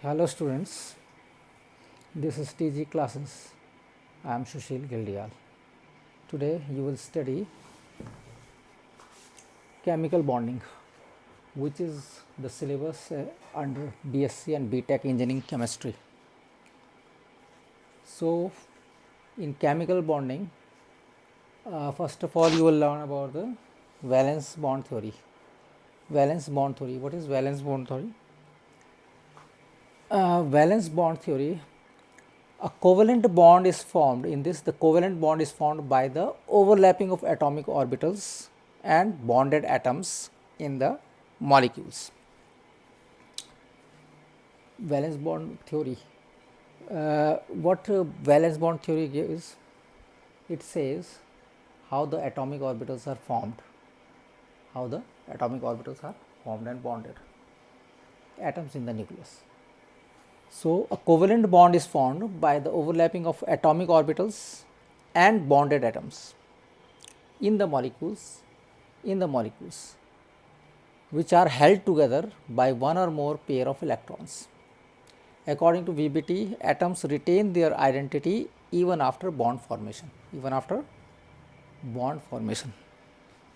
Hello students, this is TG classes. I am Sushil Gildial. Today you will study chemical bonding, which is the syllabus under BSc and BTech engineering chemistry. So in chemical bonding, first of all you will learn about the valence bond theory. Valence bond theory. What is valence bond theory? Valence bond theory, a covalent bond is formed. In this, the covalent bond is formed by the overlapping of atomic orbitals and bonded atoms in the molecules. Valence bond theory. What valence bond theory gives? It says how the atomic orbitals are formed. How the atomic orbitals are formed and bonded. Atoms in the nucleus. So, a covalent bond is formed by the overlapping of atomic orbitals and bonded atoms in the molecules, which are held together by one or more pair of electrons. According to VBT, atoms retain their identity even after bond formation.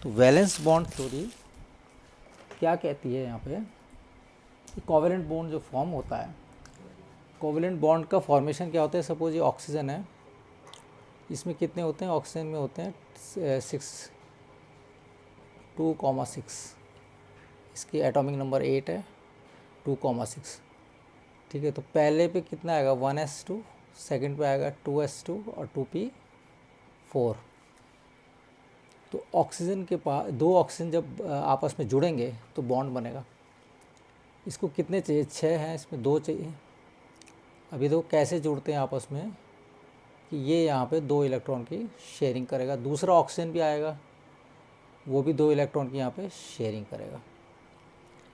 तो valence bond theory क्या कहती है यहाँ पे? Covalent bond जो form होता है, covalent bond का फॉर्मेशन क्या होता है? सपोज ये ऑक्सीजन है, इसमें कितने होते हैं? ऑक्सीजन में होते हैं 2,6, इसकी एटॉमिक नंबर 8 है, 2,6. ठीक है, तो पहले पे कितना आएगा? 1s2, सेकंड पे आएगा 2s2 और 2p4. तो ऑक्सीजन के पास दो ऑक्सीजन जब आपस में जुड़ेंगे तो बॉन्ड बनेगा. इसको कितने चाहिए? 6 हैं, इसमें 2 चाहिए. अभी तो कैसे जुड़ते हैं आपस में कि ये यहाँ पे 2 इलेक्ट्रॉन की शेयरिंग करेगा, दूसरा ऑक्सीजन भी आएगा, वो भी 2 इलेक्ट्रॉन की यहाँ पे शेयरिंग करेगा.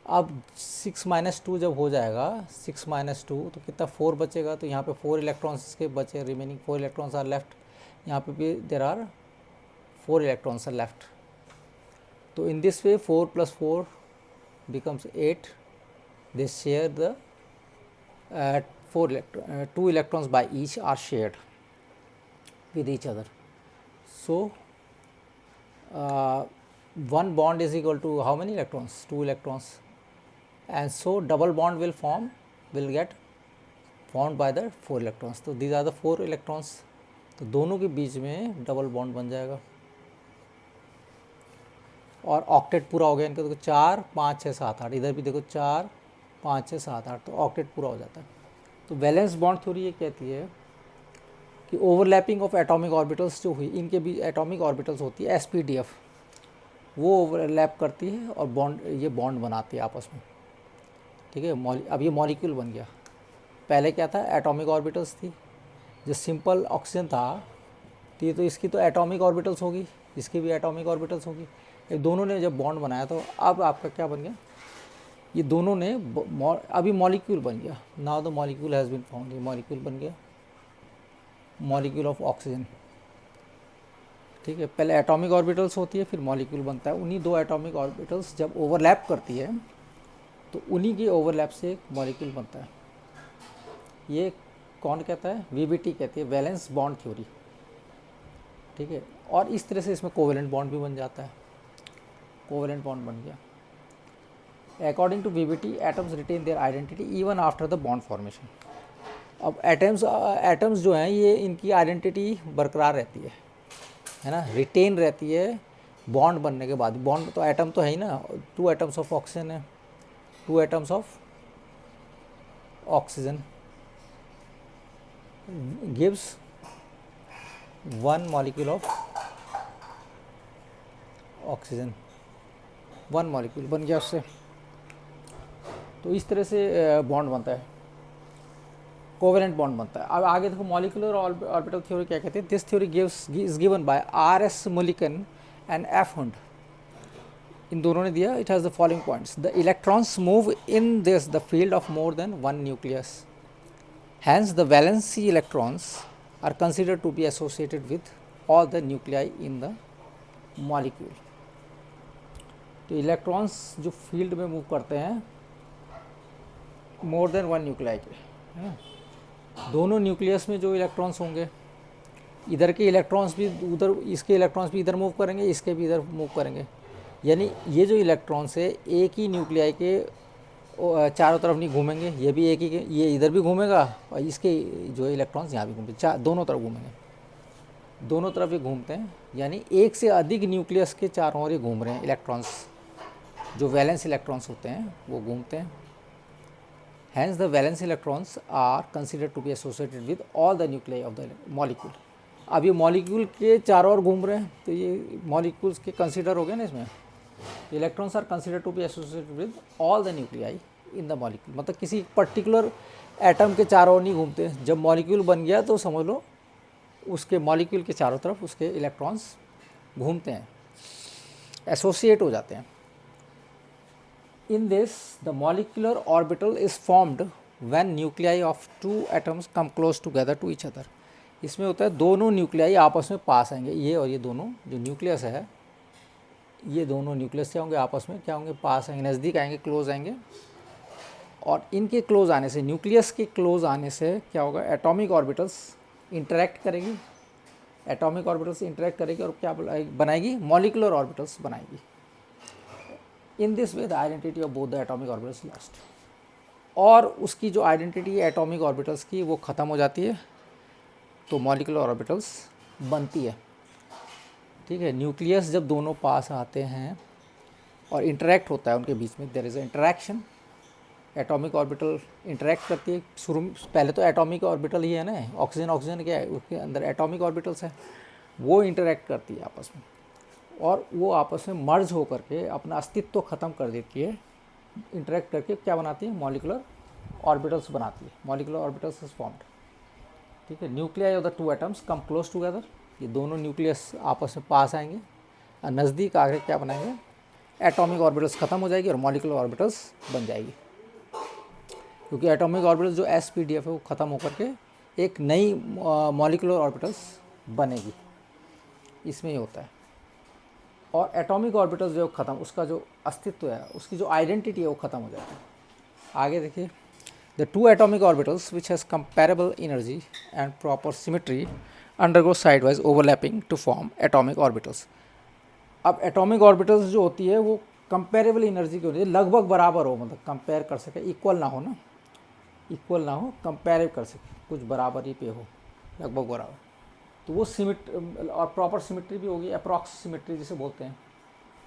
अब 6 - 2 जब हो जाएगा, 6 - 2 तो कितना? 4 बचेगा. तो यहाँ पे 4 इलेक्ट्रॉन्स के बचे, रिमेनिंग 4 इलेक्ट्रॉन्स आर लेफ्ट. यहाँ पे भी there are 4 electrons are left. तो in this way 4 + 4 becomes 8. They share the 2 electrons by each are shared with each other. So one bond is equal to how many electrons? 2 electrons. And so double bond will get formed by the 4 electrons. So these are the 4 electrons. तो दोनों के बीच में double bond बन जाएगा और octet पूरा हो गया. इनका देखो 4, 5, 6, 7, 8. इधर भी देखो 4, 5, 6, 7, 8. तो ऑक्टेट पूरा हो जाता है. तो वैलेंस बॉन्ड थ्योरी ये कहती है कि ओवरलैपिंग ऑफ एटॉमिक ऑर्बिटल्स जो हुई, इनके भी एटॉमिक ऑर्बिटल्स होती है SPDF, वो ओवरलैप करती है और ये बॉन्ड बनाती है आपस में. ठीक है, अब ये मॉलिक्यूल बन गया. पहले क्या था? एटॉमिक ऑर्बिटल्स थी. जो सिंपल ऑक्सीजन था तो इसकी तो एटॉमिक ऑर्बिटल्स होगी, इसकी भी एटॉमिक ऑर्बिटल्स होगी. ये दोनों ने जब बॉन्ड बनाया तो अब आपका क्या बन गया? ये दोनों ने अभी मॉलिक्यूल बन गया. Now the molecule has been found. ये मॉलिक्यूल बन गया, मॉलिक्यूल ऑफ ऑक्सीजन. ठीक है, पहले एटॉमिक ऑर्बिटल्स होती है, फिर मॉलिक्यूल बनता है. उन्हीं 2 एटॉमिक ऑर्बिटल्स जब ओवरलैप करती है तो उन्हीं की ओवरलैप से एक मॉलिक्यूल बनता है. ये कौन कहता है? VBT कहती है, वैलेंस बॉन्ड थ्योरी. ठीक है, और इस तरह से इसमें कोवेलेंट बॉन्ड भी बन जाता है. कोवेलेंट बॉन्ड बन गया. According to VBT, atoms retain their identity even after the bond formation. अब एटम्स जो हैं ये इनकी आइडेंटिटी बरकरार रहती है ना, रिटेन रहती है बॉन्ड बनने के बाद. बॉन्ड तो एटम तो है ही ना. 2 एटम्स ऑफ ऑक्सीजन है, 2 atoms of oxygen gives 1 molecule of oxygen. 1 molecule बन गया उससे. तो इस तरह से बॉन्ड बनता है, कोवेलेंट बॉन्ड बनता है. अब आगे देखो मॉलिक्यूलर ऑर्बिटल थ्योरी क्या कहती है. This theory is given by R.S. Mulliken and F. Hund. इन दोनों ने दिया. It has the following points. The electrons move in this the field of more than 1 nucleus. Hence, the valency electrons are considered to be associated with all the nuclei in the molecule. तो electrons जो field में move करते हैं more than one nuclei के, है ना। दोनों nucleus में जो इलेक्ट्रॉन्स होंगे, इधर के इलेक्ट्रॉन्स भी उधर, इसके इलेक्ट्रॉन्स भी इधर मूव करेंगे, इसके भी इधर मूव करेंगे। यानी ये जो इलेक्ट्रॉन्स है एक ही न्यूक्लियाई के चारों तरफ नहीं घूमेंगे, ये भी एक ही ये इधर भी घूमेगा और इसके जो इलेक्ट्रॉन्स यहाँ भी घूमेंगे, दोनों तरफ घूमेंगे, दोनों तरफ ये घूमते हैं। यानी एक से अधिक न्यूक्लियस के चारों ओर ये घूम रहे हैं इलेक्ट्रॉन्स, जो वैलेंस इलेक्ट्रॉन्स होते हैं वो घूमते हैं। Hence the valence electrons are considered to be associated with all the nuclei of the molecule. अब ये मॉलिक्यूल के चारों ओर घूम रहे हैं तो ये मॉलिक्यूल्स के कंसिडर हो गए ना इसमें। Electrons are considered to be associated with all the nuclei in the molecule, मतलब किसी पर्टिकुलर एटम के चारों ओर नहीं घूमते। जब मॉलिक्यूल बन गया तो समझ लो उसके मॉलिक्यूल के चारों तरफ उसके इलेक्ट्रॉन्स घूमते हैं, एसोसिएट हो जाते हैं। In this the molecular orbital is formed when nuclei of two atoms come close together to each other. इसमें होता है दोनों न्यूक्लियाई आपस में पास आएंगे, ये और ये दोनों जो न्यूक्लियस है, ये दोनों न्यूक्लियस क्या होंगे, आपस में क्या होंगे, पास आएंगे, नज़दीक आएंगे, क्लोज आएंगे। और इनके क्लोज आने से, न्यूक्लियस के क्लोज आने से क्या होगा, एटॉमिक ऑर्बिटल्स इंटरैक्ट करेगी, एटॉमिक ऑर्बिटल्स इंटरैक्ट करेगी और क्या बनाएगी, मॉलिकुलर ऑर्बिटल्स बनाएगी। इन this way the identity of both the atomic orbitals lost, और उसकी जो आइडेंटिटी है एटॉमिक ऑर्बिटल्स की वो ख़त्म हो जाती है, तो मॉलिकुलर ऑर्बिटल्स बनती है। ठीक है, न्यूक्लियस जब दोनों पास आते हैं और इंटरैक्ट होता है उनके बीच में, there is a interaction, atomic orbital interact करती है। शुरू में पहले तो एटॉमिक ऑर्बिटल ही है ना, ऑक्सीजन ऑक्सीजन क्या है, उसके अंदर एटॉमिक ऑर्बिटल्स है, वो इंटरैक्ट करती है आपस में, और वो आपस में मर्ज होकर के अपना अस्तित्व ख़त्म कर देती है। इंटरैक्ट करके क्या बनाती है, मॉलिकुलर ऑर्बिटल्स बनाती है, मॉलिकुलर ऑर्बिटल्स इज फॉर्म्ड। ठीक है, nuclei of the two atoms come close together, ये दोनों न्यूक्लियस आपस में पास आएंगे और नज़दीक आकर क्या बनाएंगे, एटॉमिक ऑर्बिटल्स ख़त्म हो जाएगी और मॉलिकुलर ऑर्बिटल्स बन जाएगी। क्योंकि एटॉमिक ऑर्बिटल्स जो SPDF है वो ख़त्म होकर के एक नई मॉलिकुलर ऑर्बिटल्स बनेगी, इसमें ही होता है। और एटॉमिक ऑर्बिटल्स जो ख़त्म, उसका जो अस्तित्व है, उसकी जो आइडेंटिटी है वो ख़त्म हो जाती है। आगे देखिए, the two atomic orbitals which has comparable energy and proper symmetry undergo side wise overlapping to form atomic orbitals. अब एटॉमिक ऑर्बिटल्स जो होती है वो कंपेरेबल एनर्जी की होती है, लगभग बराबर हो, मतलब कंपेयर कर सके, इक्वल ना हो ना, इक्वल ना हो, कंपेयर कर सके, कुछ बराबरी पे हो, लगभग बराबर, तो वो और प्रॉपर सिमेट्री भी होगी, अप्रॉक्स सिमेट्री जिसे बोलते हैं,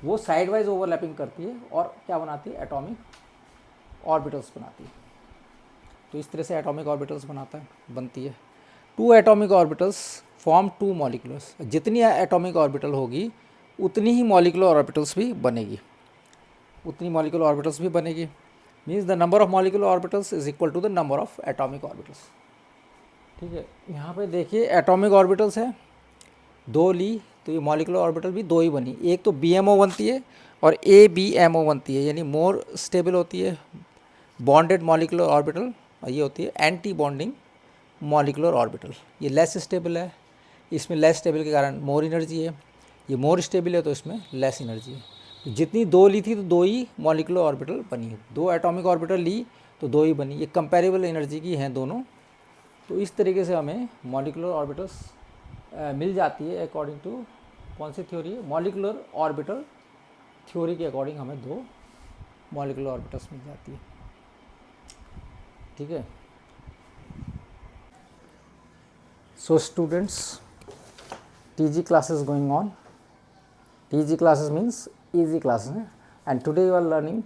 वो साइड वाइज ओवरलैपिंग करती है और क्या बनाती है, एटॉमिक ऑर्बिटल्स बनाती है। तो इस तरह से एटॉमिक ऑर्बिटल्स बनती है। Two atomic orbitals form two molecules, जितनी एटॉमिक ऑर्बिटल होगी उतनी ही मॉलिकुलर ऑर्बिटल्स भी बनेगी, उतनी मॉलिकुलर ऑर्बिटल्स भी बनेगी। Means the number of molecular orbitals is equal to the number of atomic orbitals. ठीक है, यहाँ पे देखिए एटॉमिक ऑर्बिटल्स है दो ली, तो ये मॉलिकुलर ऑर्बिटल भी दो ही बनी, एक तो BMO बनती है और ABMO बनती है, यानी मोर स्टेबल होती है बॉन्डेड मॉलिकुलर ऑर्बिटल, और ये होती है एंटी बॉन्डिंग मॉलिकुलर ऑर्बिटल। ये लेस स्टेबल है, इसमें लेस स्टेबल के कारण मोर एनर्जी है, ये मोर स्टेबल है तो इसमें लेस एनर्जी है। तो जितनी दो ली थी तो दो ही मॉलिकुलर ऑर्बिटल बनी, दो एटॉमिक ऑर्बिटल ली तो दो ही बनी, ये कंपेरेबल एनर्जी की हैं दोनों। तो इस तरीके से हमें मॉलिकुलर ऑर्बिटल्स मिल जाती है अकॉर्डिंग टू कौन सी थ्योरी है, मॉलिकुलर ऑर्बिटल थ्योरी के अकॉर्डिंग हमें दो मॉलिकुलर ऑर्बिटल्स मिल जाती है। ठीक है, so students, TG classes going on. TG classes means easy classes, and today you are learning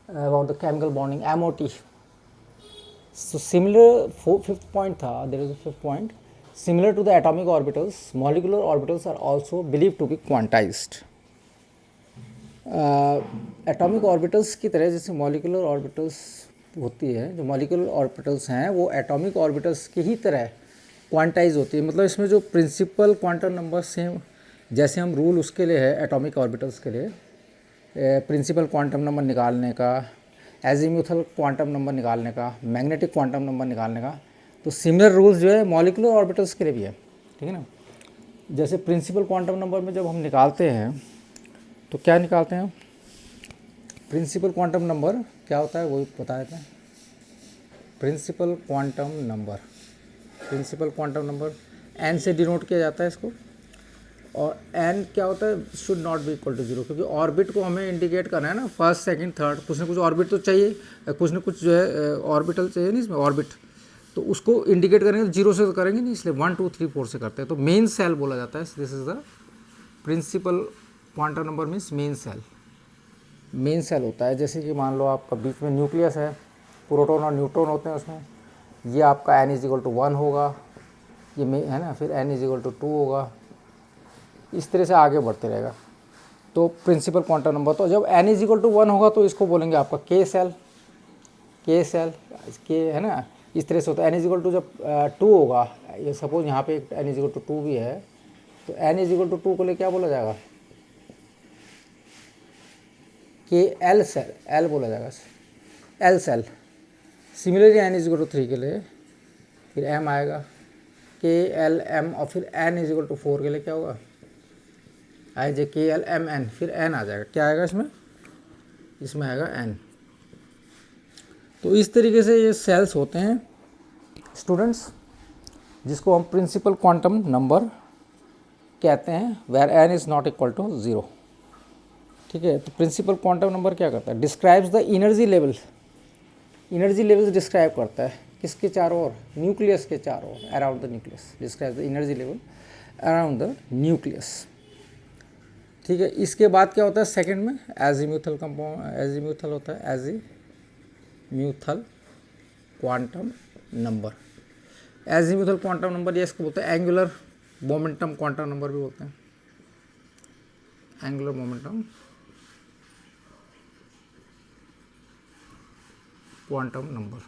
about the chemical bonding, MOT. So similar, fifth point था, there is a fifth point. Similar to the atomic orbitals, molecular orbitals are also believed to be quantized. Atomic orbitals की तरह जैसे molecular orbitals होती है, जो molecular orbitals हैं वो atomic orbitals की ही तरह क्वांटाइज होती है। मतलब इसमें जो प्रिंसिपल क्वांटम नंबर सेम, जैसे हम रूल उसके लिए है एटॉमिक ऑर्बिटल्स के लिए, प्रिंसिपल क्वांटम नंबर निकालने का, एजीम्यूथल क्वांटम नंबर निकालने का, मैग्नेटिक क्वांटम नंबर निकालने का, तो सिमिलर रूल्स जो है मॉलिकुलर ऑर्बिटल्स के लिए भी है। ठीक है ना, जैसे प्रिंसिपल क्वांटम नंबर में जब हम निकालते हैं तो क्या निकालते हैं, प्रिंसिपल क्वांटम नंबर क्या होता है वो बता देते हैं। Principal quantum number, principal quantum number n से डिनोट किया जाता है इसको। और एन क्या होता है, should not be equal to zero, क्योंकि ऑर्बिट को हमें इंडिकेट करना है ना, फर्स्ट सेकंड थर्ड, कुछ ना कुछ ऑर्बिट तो चाहिए, कुछ ना कुछ जो है ऑर्बिटल चाहिए नहीं इसमें, ऑर्बिट, तो उसको इंडिकेट करेंगे जीरो से तो करेंगे नहीं, इसलिए 1 2 3 4 से करते हैं। तो मेन सेल बोला जाता है, this is the principal quantum number means main shell. Main shell होता है, जैसे कि मान लो आपका बीच में न्यूक्लियस है, प्रोटॉन और न्यूट्रॉन होते हैं उसमें, ये आपका n इज इक्वल टू 1 होगा, ये है ना, फिर n इज इक्वल टू 2 होगा, इस तरह से आगे बढ़ते रहेगा। तो प्रिंसिपल क्वांटम नंबर, तो जब n इज इक्वल टू 1 होगा तो इसको बोलेंगे आपका के सेल, के सेल, के है ना, इस तरह से होता है। n इज इक्वल टू जब 2 होगा, ये सपोज यहाँ पे n इज इक्वल टू 2 भी है, तो n इज इक्वल टू 2 को लिए क्या बोला जाएगा, के एल सेल, एल बोला जाएगा, L shell. Similarly n is equal to 3 के लिए फिर m आएगा, के एल एम, और फिर n इज इक्वल टू 4 के लिए क्या होगा, आई जे के एल एम एन, फिर n आ जाएगा, क्या आएगा इसमें, इसमें आएगा n। तो इस तरीके से ये सेल्स होते हैं स्टूडेंट्स, जिसको हम प्रिंसिपल क्वांटम नंबर कहते हैं, where n is not equal to 0। ठीक है, तो प्रिंसिपल क्वांटम नंबर क्या करता है, describes the energy level, energy level describe करता है किसके चारों ओर, न्यूक्लियस के चारों ओर, around the nucleus, describe the energy level around the nucleus. ठीक है, इसके बाद क्या होता है सेकंड में, एजीम्यूथल कंपाउंड, एजीम्यूथल होता है, azimuthal quantum number. Azimuthal quantum number ये इसको बोलते हैं एंगुलर मोमेंटम क्वांटम नंबर भी बोलते हैं, angular momentum quantum number,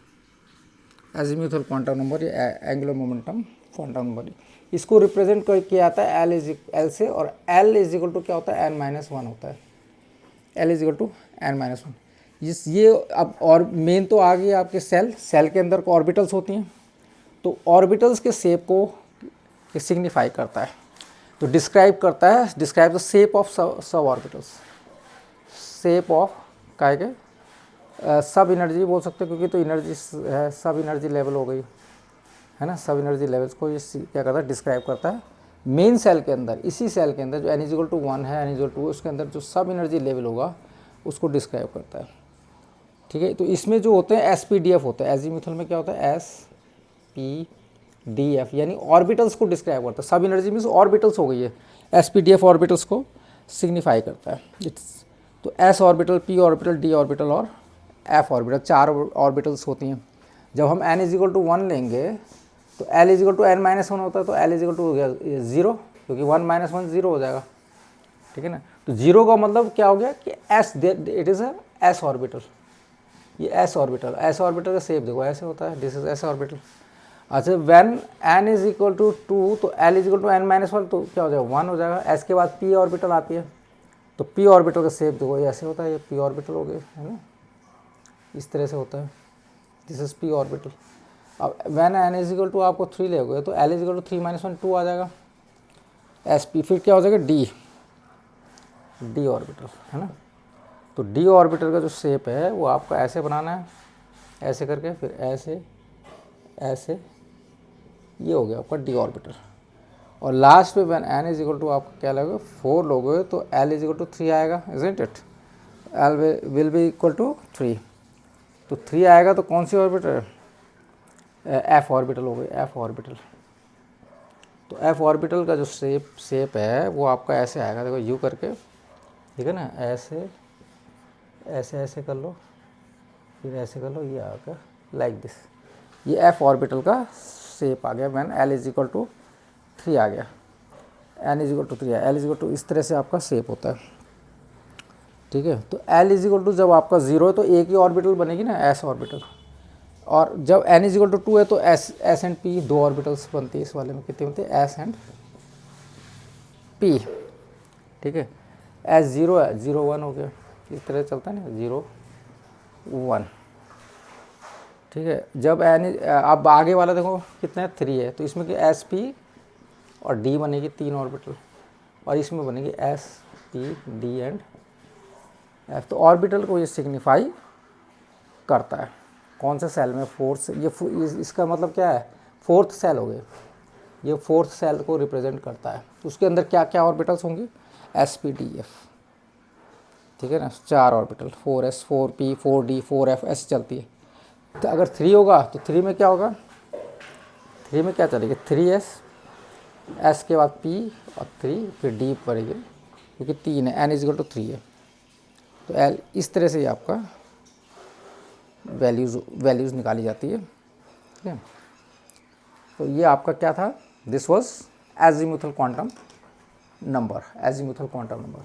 azimuthal quantum number या एंगुलर मोमेंटम क्वांटम नंबर। इसको रिप्रेजेंट किया जाता है एल से, और एल इज इक्वल टू क्या होता है, n-1 होता है, L is equal to n-1। ये अब और मेन तो आ गई आपके सेल, सेल के अंदर ऑर्बिटल्स होती हैं, तो ऑर्बिटल्स के शेप को सिग्निफाई करता है, तो डिस्क्राइब करता है, describe the shape of sub orbitals, shape of काय के सब एनर्जी बोल सकते हैं, क्योंकि तो एनर्जी है, सब एनर्जी लेवल हो गई है ना, सब एनर्जी लेवल्स को ये क्या करता है, डिस्क्राइब करता है मेन सेल के अंदर। इसी सेल के अंदर जो n इज इक्वल टू 1 है, n इज इक्वल टू, उसके अंदर जो सब एनर्जी लेवल होगा उसको डिस्क्राइब करता है। ठीक है, तो इसमें जो होते हैं SPDF होता है, एजीम्यूथल में क्या होता है SPDF, यानी ऑर्बिटल्स को डिस्क्राइब करता है, सब एनर्जी मीन्स ऑर्बिटल्स हो गई है, SPDF ऑर्बिटल्स को सिग्निफाई करता है। तो S orbital, P orbital, D orbital और F ऑर्बिटल, 4 ऑर्बिटल्स होती हैं। जब हम n इज इक्वल टू 1 लेंगे तो L is equal to n-1 होता है, तो L इज इक्वल टू हो गया 0, क्योंकि 1-1 0 हो जाएगा। ठीक है ना, तो 0 का मतलब क्या हो गया कि S, it is a S orbital, ये S ऑर्बिटल, S ऑर्बिटल का शेप देखो ऐसे होता है, दिस इज S ऑर्बिटल। अच्छा, when n is equal to 2 तो L is equal to n-1, तो क्या हो जाएगा 1 हो जाएगा। S के बाद P ऑर्बिटल आती है, तो P ऑर्बिटल का शेप देखो ये ऐसे होता है, ये P ऑर्बिटल हो गया है ना, इस तरह से होता है, दिस इज P ऑर्बिटल। अब when n is equal to आपको 3 लोगे तो L इज इक्वल टू 3-1 2 आ जाएगा, SP, फिर क्या हो जाएगा D ऑर्बिटल है ना। तो D ऑर्बिटल का जो शेप है वो आपको ऐसे बनाना है, ऐसे करके, फिर ऐसे ऐसे, ये हो गया आपका D ऑर्बिटल। और लास्ट में when n is equal to आपको क्या लगेगा 4 लोगे तो L इज इक्वल टू 3 आएगा, isn't it, L will be equal to 3, तो 3 आएगा तो कौन सी ऑर्बिटल, F ऑर्बिटल हो गई, F ऑर्बिटल। तो F ऑर्बिटल का जो शेप है वो आपका ऐसे आएगा, देखो U करके, ठीक है ना, ऐसे ऐसे ऐसे कर लो, फिर ऐसे कर लो, ये आ गया लाइक दिस, ये F ऑर्बिटल का शेप आ गया। When L is equal to 3 आ गया, N is equal to 3 L is equal to, इस तरह से आपका शेप होता है। ठीक है, तो L इज इक्वल टू जब आपका 0 है तो एक ही ऑर्बिटल बनेगी ना, S ऑर्बिटल, और जब n इज इक्वल टू 2 है तो S एंड P 2 ऑर्बिटल्स बनती है। इस वाले में कितनी बनती है, S एंड P। ठीक है, S 0 है, 0 1 हो गया, इस तरह चलता है ना, 0 1। ठीक है, जब n, अब आगे वाला देखो कितना है 3 है, तो इसमें कि S P और D बनेगी 3 ऑर्बिटल, और इसमें बनेगी S P D and F। तो ऑर्बिटल को ये सिग्निफाई करता है। कौन से सेल में? फोर्थ। इसका मतलब क्या है? फोर्थ सेल हो गए, ये फोर्थ सेल को रिप्रेजेंट करता है। तो उसके अंदर क्या क्या ऑर्बिटल्स होंगे? sp-d-f, ठीक है ना, 4 orbital, 4s 4p 4d 4f ऐसे चलती है। तो अगर 3 होगा तो 3 में क्या होगा? 3 में क्या चलेगा? 3s, s के बाद p और 3 फिर d पड़ेगी, क्योंकि 3 है, n=3 है। तो l इस तरह से ही आपका वैल्यूज़ निकाली जाती है, ठीक है। तो ये आपका क्या था? This was azimuthal quantum number, azimuthal quantum number.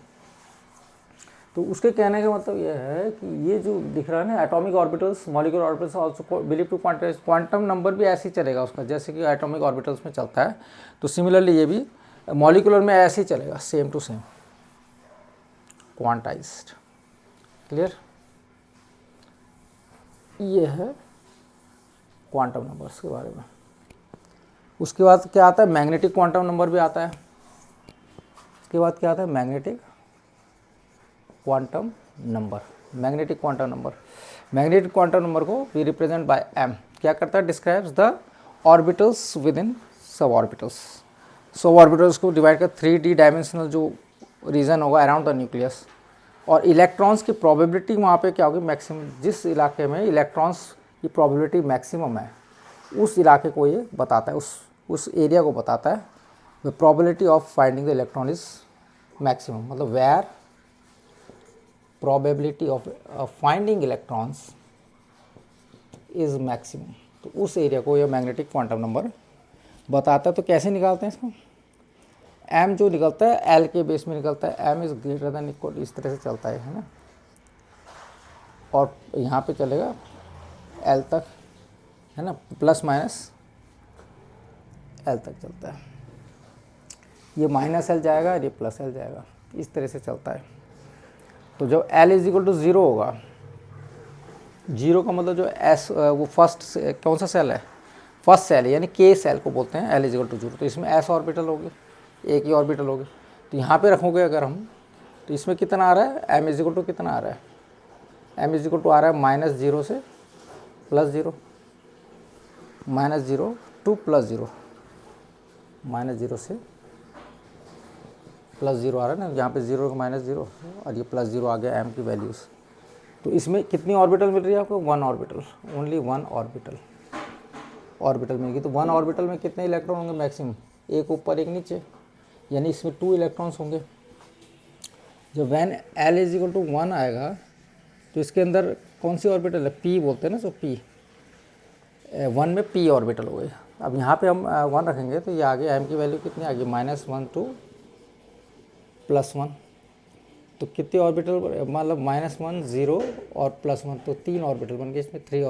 तो उसके कहने का मतलब ये है कि ये जो दिख रहा है ना, atomic orbitals, molecular orbitals also believe to quantize, quantum number भी ऐसे ही चलेगा उसका, जैसे कि एटॉमिक ऑर्बिटल्स में चलता है। तो सिमिलरली ये भी मॉलिक्यूलर में ऐसे ही चलेगा, same to same quantized. Clear? ये है क्वांटम नंबर्स के बारे में। उसके बाद क्या आता है? मैग्नेटिक क्वांटम नंबर भी आता है। उसके बाद क्या आता है? Magnetic quantum number. Magnetic quantum number, magnetic quantum number को वी रिप्रेजेंट बाय m। क्या करता है? Describes the orbitals with in sub orbitals. Sub orbitals को डिवाइड कर 3D डायमेंशनल जो रीजन होगा अराउंड द न्यूक्लियस, और इलेक्ट्रॉन्स की प्रोबेबिलिटी वहाँ पे क्या होगी? मैक्सिमम। जिस इलाके में इलेक्ट्रॉन्स की प्रोबेबिलिटी मैक्सिमम है, उस इलाके को ये बताता है, उस एरिया को बताता है। The probability of finding the electron is maximum, मतलब where probability of finding electrons is maximum. तो उस एरिया को ये मैग्नेटिक क्वांटम नंबर बताता है। तो कैसे निकालते हैं इसको? m जो निकलता है l के बेस में निकलता है, m is greater than equal, इस तरह से चलता है ना, और यहाँ पे चलेगा l तक, है ना, प्लस माइनस l तक चलता है। ये माइनस l जाएगा और ये प्लस l जाएगा, इस तरह से चलता है। तो जब l=0 होगा, 0 का मतलब जो s वो फर्स्ट कौन सा सेल है? फर्स्ट सेल है, यानी k सेल को बोलते हैं l=0। तो इसमें s ऑर्बिटल होगी, एक ही ऑर्बिटल होगी। तो यहाँ पे रखोगे अगर हम, तो इसमें कितना आ रहा है? m= कितना आ रहा है? m= आ रहा है -0 से +0, -0 to +0, -0 से +0 आ रहा है ना, यहाँ पे 0 का -0 और ये +0 आ गया m की वैल्यूज़। तो इसमें कितनी ऑर्बिटल मिल रही है आपको? 1 ऑर्बिटल, ओनली 1 ऑर्बिटल मिलेगी। तो 1 ऑर्बिटल में कितने इलेक्ट्रॉन होंगे मैक्सिमम? एक ऊपर एक नीचे, यानी इसमें 2 इलेक्ट्रॉन्स होंगे। जब वैन l=1 आएगा तो इसके अंदर कौन सी ऑर्बिटल है? p बोलते हैं ना, सो p 1 में p ऑर्बिटल हो गए। अब यहाँ पे हम 1 रखेंगे तो ये आगे m की वैल्यू कितनी आ गई? -1 to +1। तो कितने ऑर्बिटल, मतलब -1 0 और +1, तो 3 ऑर्बिटल बन गए इसमें, 3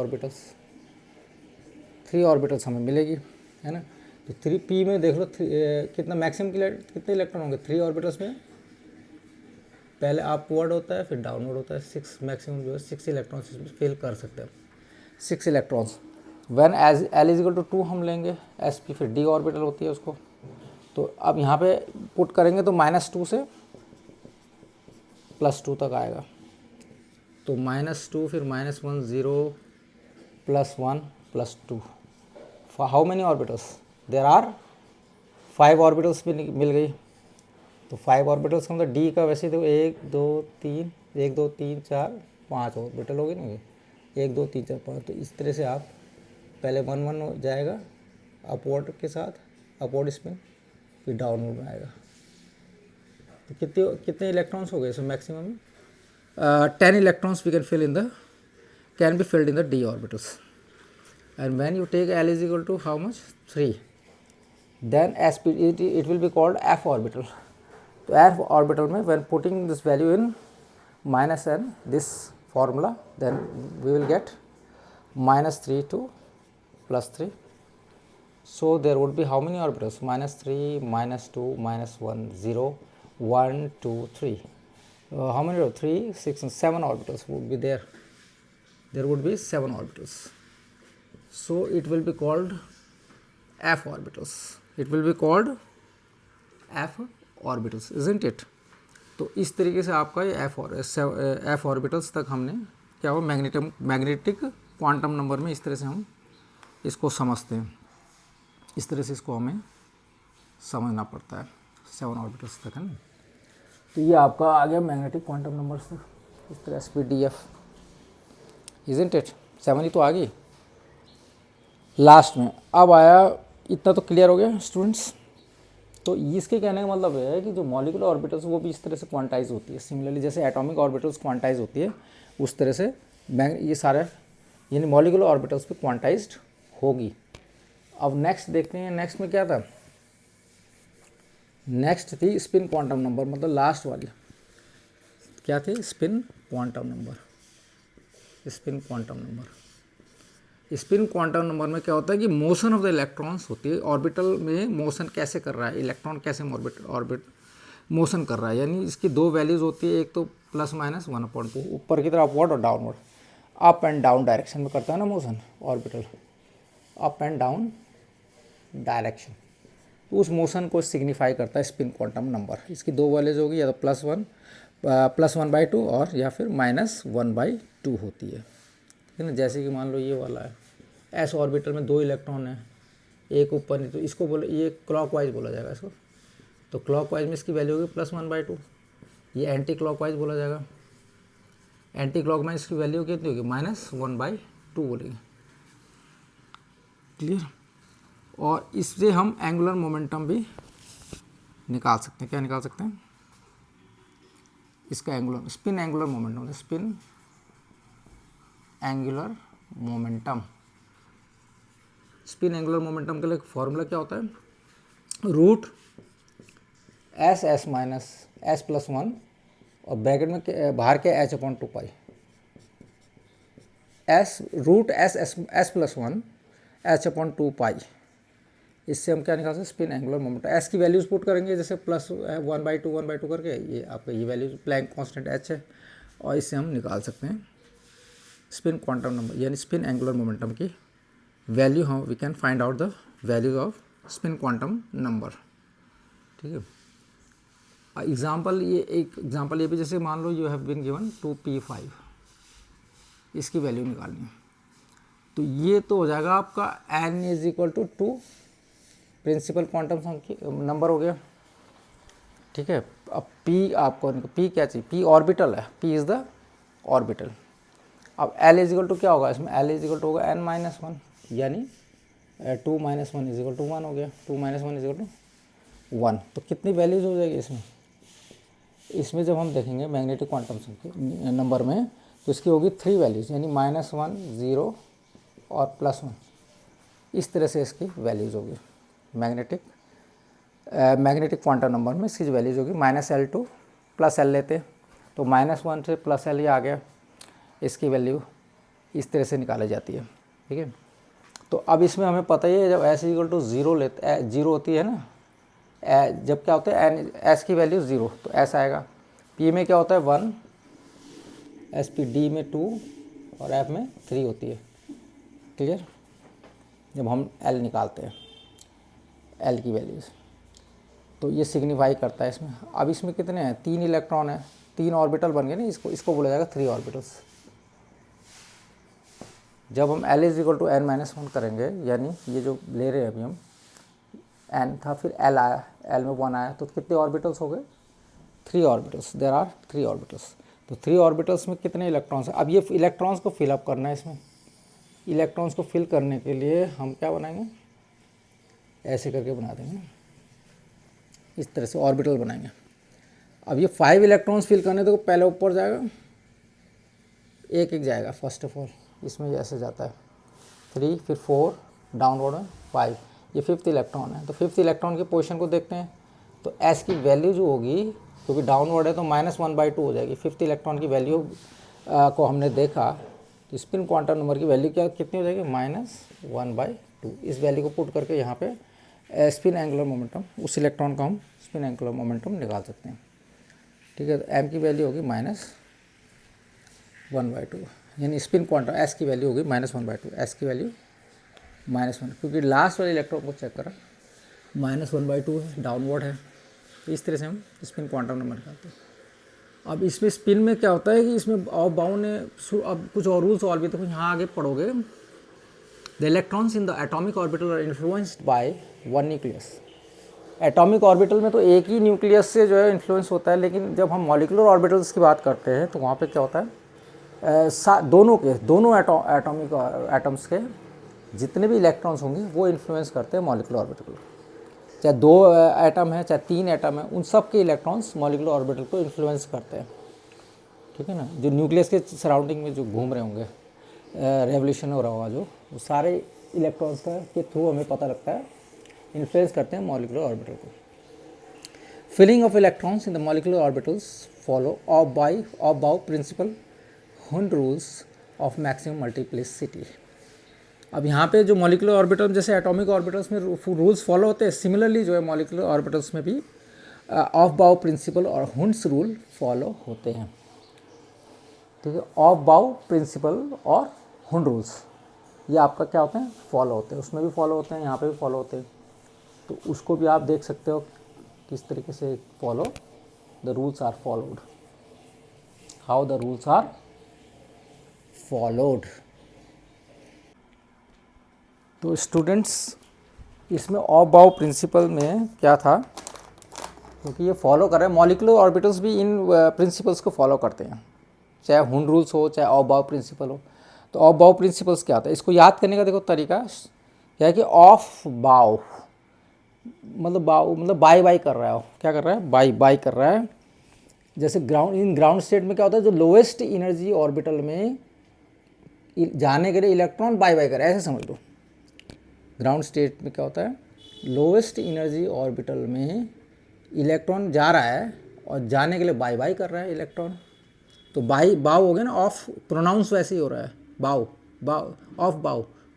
ऑर्बिटल्स हमें मिलेगी, है ना। तो 3p में देख लो कितना मैक्सिमम कितने इलेक्ट्रॉन होंगे 3 ऑर्बिटल्स में? पहले अपवर्ड होता है फिर डाउनवर्ड होता है, 6 मैक्सिमम जो है 6 इलेक्ट्रॉन्स इसमें फिल कर सकते हैं, 6 इलेक्ट्रॉन्स। व्हेन एज l=2 हम लेंगे, sp फिर d ऑर्बिटल होती है उसको। तो अब यहाँ पे पुट करेंगे तो -2 से +2 तक आएगा। तो -2 फिर -1 0 +1 +2, how many orbitals? There are 5 orbitals भी मिल गई। तो 5 ऑर्बिटल्स का मतलब डी का वैसे तो 1 2 3 4 5 ऑर्बिटल होगी ना, 1 2 3 4 5। तो इस तरह से आप पहले 1 1 हो जाएगा अपवर्ड के साथ, अपवर्ड स्पिन, फिर डाउनवर्ड में आएगा। तो कितने इलेक्ट्रॉन्स हो गए इसमें maximum? 10 electrons we can fill in the can be filled in the d orbitals. And when you take l= how much? 3, then it will be called f orbital. तो f orbital में when putting this value in -n, this formula, then we will get -3 to +3. So there would be how many orbitals? -3 -2 -1 0 1 2 3. How many? 3 6 and 7 orbitals would be there. There would be 7 orbitals. So it will be called f orbitals. It will be called f orbitals, isn't it? तो इस तरीके से आपका ये f orbitals तक हमने क्या हो, मैग्नेटिक क्वांटम नंबर में इस तरह से हम इसको समझते हैं, इस तरह से इसको हमें समझना पड़ता है 7 ऑर्बिटल्स तक, है ना। तो ये आपका आ गया मैग्नेटिक क्वांटम नंबर्स तक, इस तरह SPDF, इजंट इट। 7 ही तो आ गई लास्ट में। अब आया, इतना तो क्लियर हो गया स्टूडेंट्स। तो इसके कहने का मतलब है कि जो मॉलिक्यूलर ऑर्बिटल्स वो भी इस तरह से क्वांटाइज होती है, सिमिलरली जैसे एटॉमिक ऑर्बिटल्स क्वांटाइज होती है उस तरह से ये सारे यानी मॉलिक्यूलर ऑर्बिटल्स पे क्वांटाइज्ड होगी। अब नेक्स्ट देखते हैं, नेक्स्ट में क्या था, नेक्स्ट थी स्पिन क्वांटम नंबर, मतलब लास्ट वाली क्या थी, spin quantum number. Spin quantum number, spin quantum number में क्या होता है कि मोशन ऑफ द इलेक्ट्रॉन्स होती है, ऑर्बिटल में मोशन कैसे कर रहा है इलेक्ट्रॉन, कैसे ऑर्बिट मोशन कर रहा है, यानी इसकी दो वैल्यूज़ होती है, एक तो +-1/2 ऊपर की तरफ अपवर्ड और downward, up and down direction में करता है ना motion orbital, up and down direction. तो उस मोशन को सिग्निफाई करता है स्पिन क्वांटम नंबर। इसकी दो वैल्यूज होगी, या तो +1/2 और या फिर -1/2 होती है, ठीक है ना। जैसे कि मान लो ये वाला है, एस ऑर्बिटल में 2 इलेक्ट्रॉन है, एक ऊपर नहीं, तो इसको बोले ये क्लॉकवाइज बोला जाएगा इसको, तो क्लॉकवाइज में इसकी वैल्यू होगी +1/2। ये एंटी क्लॉकवाइज बोला जाएगा, एंटी क्लॉक में इसकी वैल्यू कितनी होगी, -1/2 बोलेंगे, क्लियर। और इससे हम एंगुलर मोमेंटम भी निकाल सकते हैं, क्या निकाल सकते हैं, इसका angular spin angular momentum, spin angular momentum. Spin angular momentum के लिए फॉर्मूला क्या होता है, √S+1 और ब्रैकेट में बाहर के h/2π, √S+1 h/2π। इससे हम क्या निकाल सकते हैं, स्पिन एंगुलर मोमेंटम। एस की वैल्यूज पुट करेंगे, जैसे +1/2 करके, ये आपका ये वैल्यूज प्लैंक कांस्टेंट h है, और इससे हम निकाल सकते हैं स्पिन क्वांटम नंबर, यानी स्पिन एंगुलर मोमेंटम की वैल्यू। हम we can find out the values of spin quantum number, ठीक है। एग्जाम्पल, ये एक एग्जाम्पल ये भी, जैसे मान लो you have been given 2p5, इसकी वैल्यू निकालनी है, तो ये तो हो जाएगा आपका n = 2 प्रिंसिपल क्वांटम संख्या नंबर हो गया, ठीक है। अब p आपको, p क्या चाहिए, p ऑर्बिटल है, p इज़ द ऑर्बिटल। अब l = क्या होगा इसमें, l = होगा n-1, यानी 2 - 1 = 1 हो गया, 2 - 1 = 1। तो कितनी वैल्यूज हो जाएगी इसमें जब हम देखेंगे मैग्नेटिक क्वांटम संख्या नंबर में, तो इसकी होगी 3 वैल्यूज, यानी -1, 0 और +1, इस तरह से इसकी वैल्यूज होगी। मैग्नेटिक क्वांटम नंबर में इसकी वैल्यूज होगी -L2 +L लेते, तो -1 से +L ही आ गया, इसकी वैल्यू इस तरह से निकाली जाती है, ठीक है। तो अब इसमें हमें पता ही है, जब S = 0 लेते, 0 होती है ना, जब क्या होता है S की वैल्यू 0, तो S आएगा। P में क्या होता है 1, SP, D में 2 और F में 3 होती है, क्लियर। जब हम L निकालते हैं, L की वैल्यूज, तो ये सिग्निफाई करता है इसमें। अब इसमें कितने हैं, 3 इलेक्ट्रॉन है, 3 ऑर्बिटल बन गए ना, इसको बोला जाएगा 3 ऑर्बिटल्स। जब हम L = n-1 करेंगे, यानी ये जो ले रहे हैं अभी हम, n था, फिर L आया, L में 1 आया, तो कितने ऑर्बिटल्स हो गए, 3 ऑर्बिटल्स। There are 3 orbitals. तो 3 ऑर्बिटल्स में कितने इलेक्ट्रॉन्स हैं। अब ये इलेक्ट्रॉन्स को फिलअप करना है इसमें। इलेक्ट्रॉन्स को फिल करने के लिए हम क्या बनाएंगे, ऐसे करके बना देंगे, इस तरह से ऑर्बिटल बनाएंगे। अब ये 5 इलेक्ट्रॉन्स फिल करने, तो पहले ऊपर जाएगा, एक एक जाएगा फर्स्ट ऑफ ऑल, इसमें ऐसे जाता है 3, फिर 4 डाउनवर्ड में 5, ये 5th इलेक्ट्रॉन है। तो 5th इलेक्ट्रॉन की पोजीशन को देखते हैं, तो S की वैल्यू जो होगी, क्योंकि डाउनवर्ड है तो -1/2 हो जाएगी। 5th इलेक्ट्रॉन की वैल्यू को हमने देखा, तो स्पिन क्वांटम नंबर की वैल्यू क्या कितनी हो जाएगी, -1/2। इस वैल्यू को पुट करके यहाँ पे स्पिन एंगुलर मोमेंटम, उस इलेक्ट्रॉन का हम स्पिन एंगुलर मोमेंटम निकाल सकते हैं, ठीक है। तो M की वैल्यू होगी -1/2, यानी स्पिन क्वांटम S की वैल्यू होगी -1/2, S की वैल्यू -1, क्योंकि लास्ट वाले इलेक्ट्रॉन को चेक करा -1/2 है, डाउनवर्ड है। तो इस तरह से हम स्पिन क्वांटम नंबर निकालते हैं, अब इसमें स्पिन में क्या होता है कि इसमें ऑफ बाउ ने अब कुछ और रूल्स और भी, तो यहाँ आगे पढ़ोगे। The electrons in the atomic orbital are influenced by one nucleus. Atomic orbital में तो एक ही न्यूक्लियस से जो है इन्फ्लुएंस होता है, लेकिन जब हम मॉलिकुलर ऑर्बिटल्स की बात करते हैं तो वहाँ पे क्या होता है, दोनों एटॉमिक एटम्स के जितने भी इलेक्ट्रॉन्स होंगे वो इन्फ्लुएंस करते हैं मॉलिकुलर ऑर्बिटल को। चाहे 2 एटम है चाहे 3 एटम है, उन सब के इलेक्ट्रॉन्स मॉलिकुलर ऑर्बिटल को इन्फ्लुएंस करते हैं, ठीक है ना। जो न्यूक्लियस के सराउंडिंग में जो घूम रहे होंगे, रेवोल्यूशन हो रहा होगा जो, वो सारे इलेक्ट्रॉन्स का के थ्रू हमें पता लगता है, इन्फ्लुएंस करते हैं मॉलिकुलर ऑर्बिटल को। Filling of electrons in the molecular orbitals follow of बाउ principle, Hund rules of maximum multiplicity. अब यहाँ पे जो मॉलिकुलर ऑर्बिटल जैसे एटॉमिक ऑर्बिटल्स में रूल्स फॉलो होते हैं, सिमिलरली जो है मॉलिकुलर ऑर्बिटल्स में भी ऑफ बाउ प्रिंसिपल और हुंड्स रूल फॉलो होते हैं, ठीक है। ऑफ बाउ प्रिंसिपल और हुंड रूल्स ये आपका क्या होते हैं, फॉलो होते हैं, उसमें भी फॉलो होते हैं, यहाँ पे भी फॉलो होते हैं। तो उसको भी आप देख सकते हो किस तरीके से follow the rules are followed, how the rules are followed. तो स्टूडेंट्स, इसमें ऑफ बाउ प्रिंसिपल में क्या था, क्योंकि ये फॉलो कर रहे हैं, मॉलिकुलर ऑर्बिटल्स भी इन प्रिंसिपल्स को फॉलो करते हैं, चाहे हुंड रूल्स हो चाहे ऑफ बाउ प्रिंसिपल हो। तो ऑफ बाउ प्रिंसिपल्स क्या होता है, इसको याद करने का देखो तरीका क्या है कि ऑफ बाउ मतलब बाई कर रहा है, क्या कर रहा है, बाई कर रहा है। जैसे ग्राउंड स्टेट में क्या होता है, जो लोएस्ट एनर्जी ऑर्बिटल में जाने के लिए इलेक्ट्रॉन बाई कर रहा है, ऐसे समझ लो। ग्राउंड स्टेट में क्या होता है, लोएस्ट एनर्जी ऑर्बिटल में इलेक्ट्रॉन जा रहा है और जाने के लिए बाई कर रहा है इलेक्ट्रॉन। तो बाउ हो गया ना, ऑफ प्रोनाउंस वैसे ही हो रहा है, ऑफ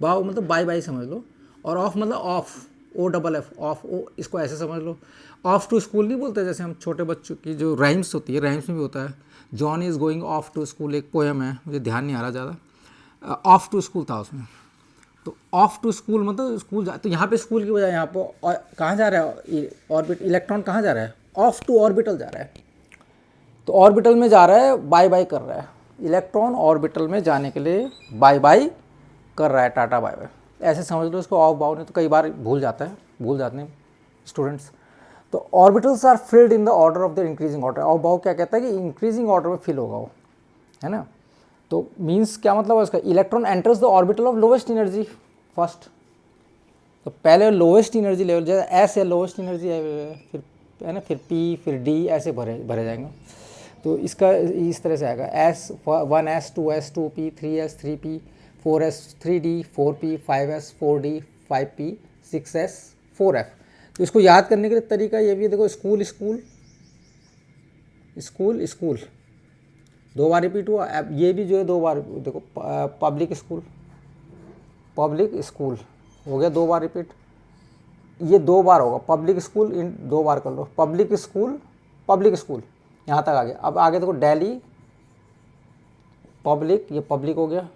बाउ मतलब बाई समझ लो, और ऑफ मतलब ऑफ, OFF ऑफ, ओ इसको ऐसे समझ लो। ऑफ टू स्कूल नहीं बोलते, जैसे हम छोटे बच्चों की जो राइम्स होती है, राइम्स में भी होता है, John is going of to school, एक पोएम है, मुझे ध्यान नहीं आ रहा ज़्यादा, ऑफ टू स्कूल था उसमें। तो ऑफ टू स्कूल मतलब स्कूल जा, तो यहाँ पे स्कूल की वजह, यहाँ पर कहाँ जा रहा है ऑर्बिट, इलेक्ट्रॉन कहाँ जा रहा है, ऑफ टू ऑर्बिटल जा रहा है। तो ऑर्बिटल में जा रहा है, बाई कर रहा है इलेक्ट्रॉन, ऑर्बिटल में जाने के लिए बाई कर रहा है, टाटा बाय बाय, ऐसे समझ लो इसको। ऑफ बाउ ने तो कई बार भूल जाते हैं स्टूडेंट्स। तो orbitals are filled in the order of the increasing order. Aufbau क्या कहता है कि इंक्रीजिंग ऑर्डर में फिल होगा वो, है ना। तो मीन्स क्या मतलब है उसका, electron enters the orbital of lowest energy first. तो पहले लोवेस्ट एनर्जी लेवल, जैसे एस है लोवेस्ट एनर्जी है, फिर है ना, फिर पी, फिर डी, ऐसे भरे जाएंगे। तो इसका इस तरह से आएगा, S1S 2S 2P 3S 3P 4S 3D 4P 5S 4D 5P 6S 4F। तो इसको याद करने के लिए तरीका ये भी है, देखो स्कूल स्कूल स्कूल स्कूल 2 बार रिपीट हुआ, अब ये भी जो है 2 बार, देखो पब्लिक स्कूल हो गया 2 बार रिपीट, ये 2 बार होगा, पब्लिक स्कूल इन 2 बार कर लो, पब्लिक स्कूल यहाँ तक आ गया। अब आगे देखो दिल्ली पब्लिक, ये पब्लिक हो गया,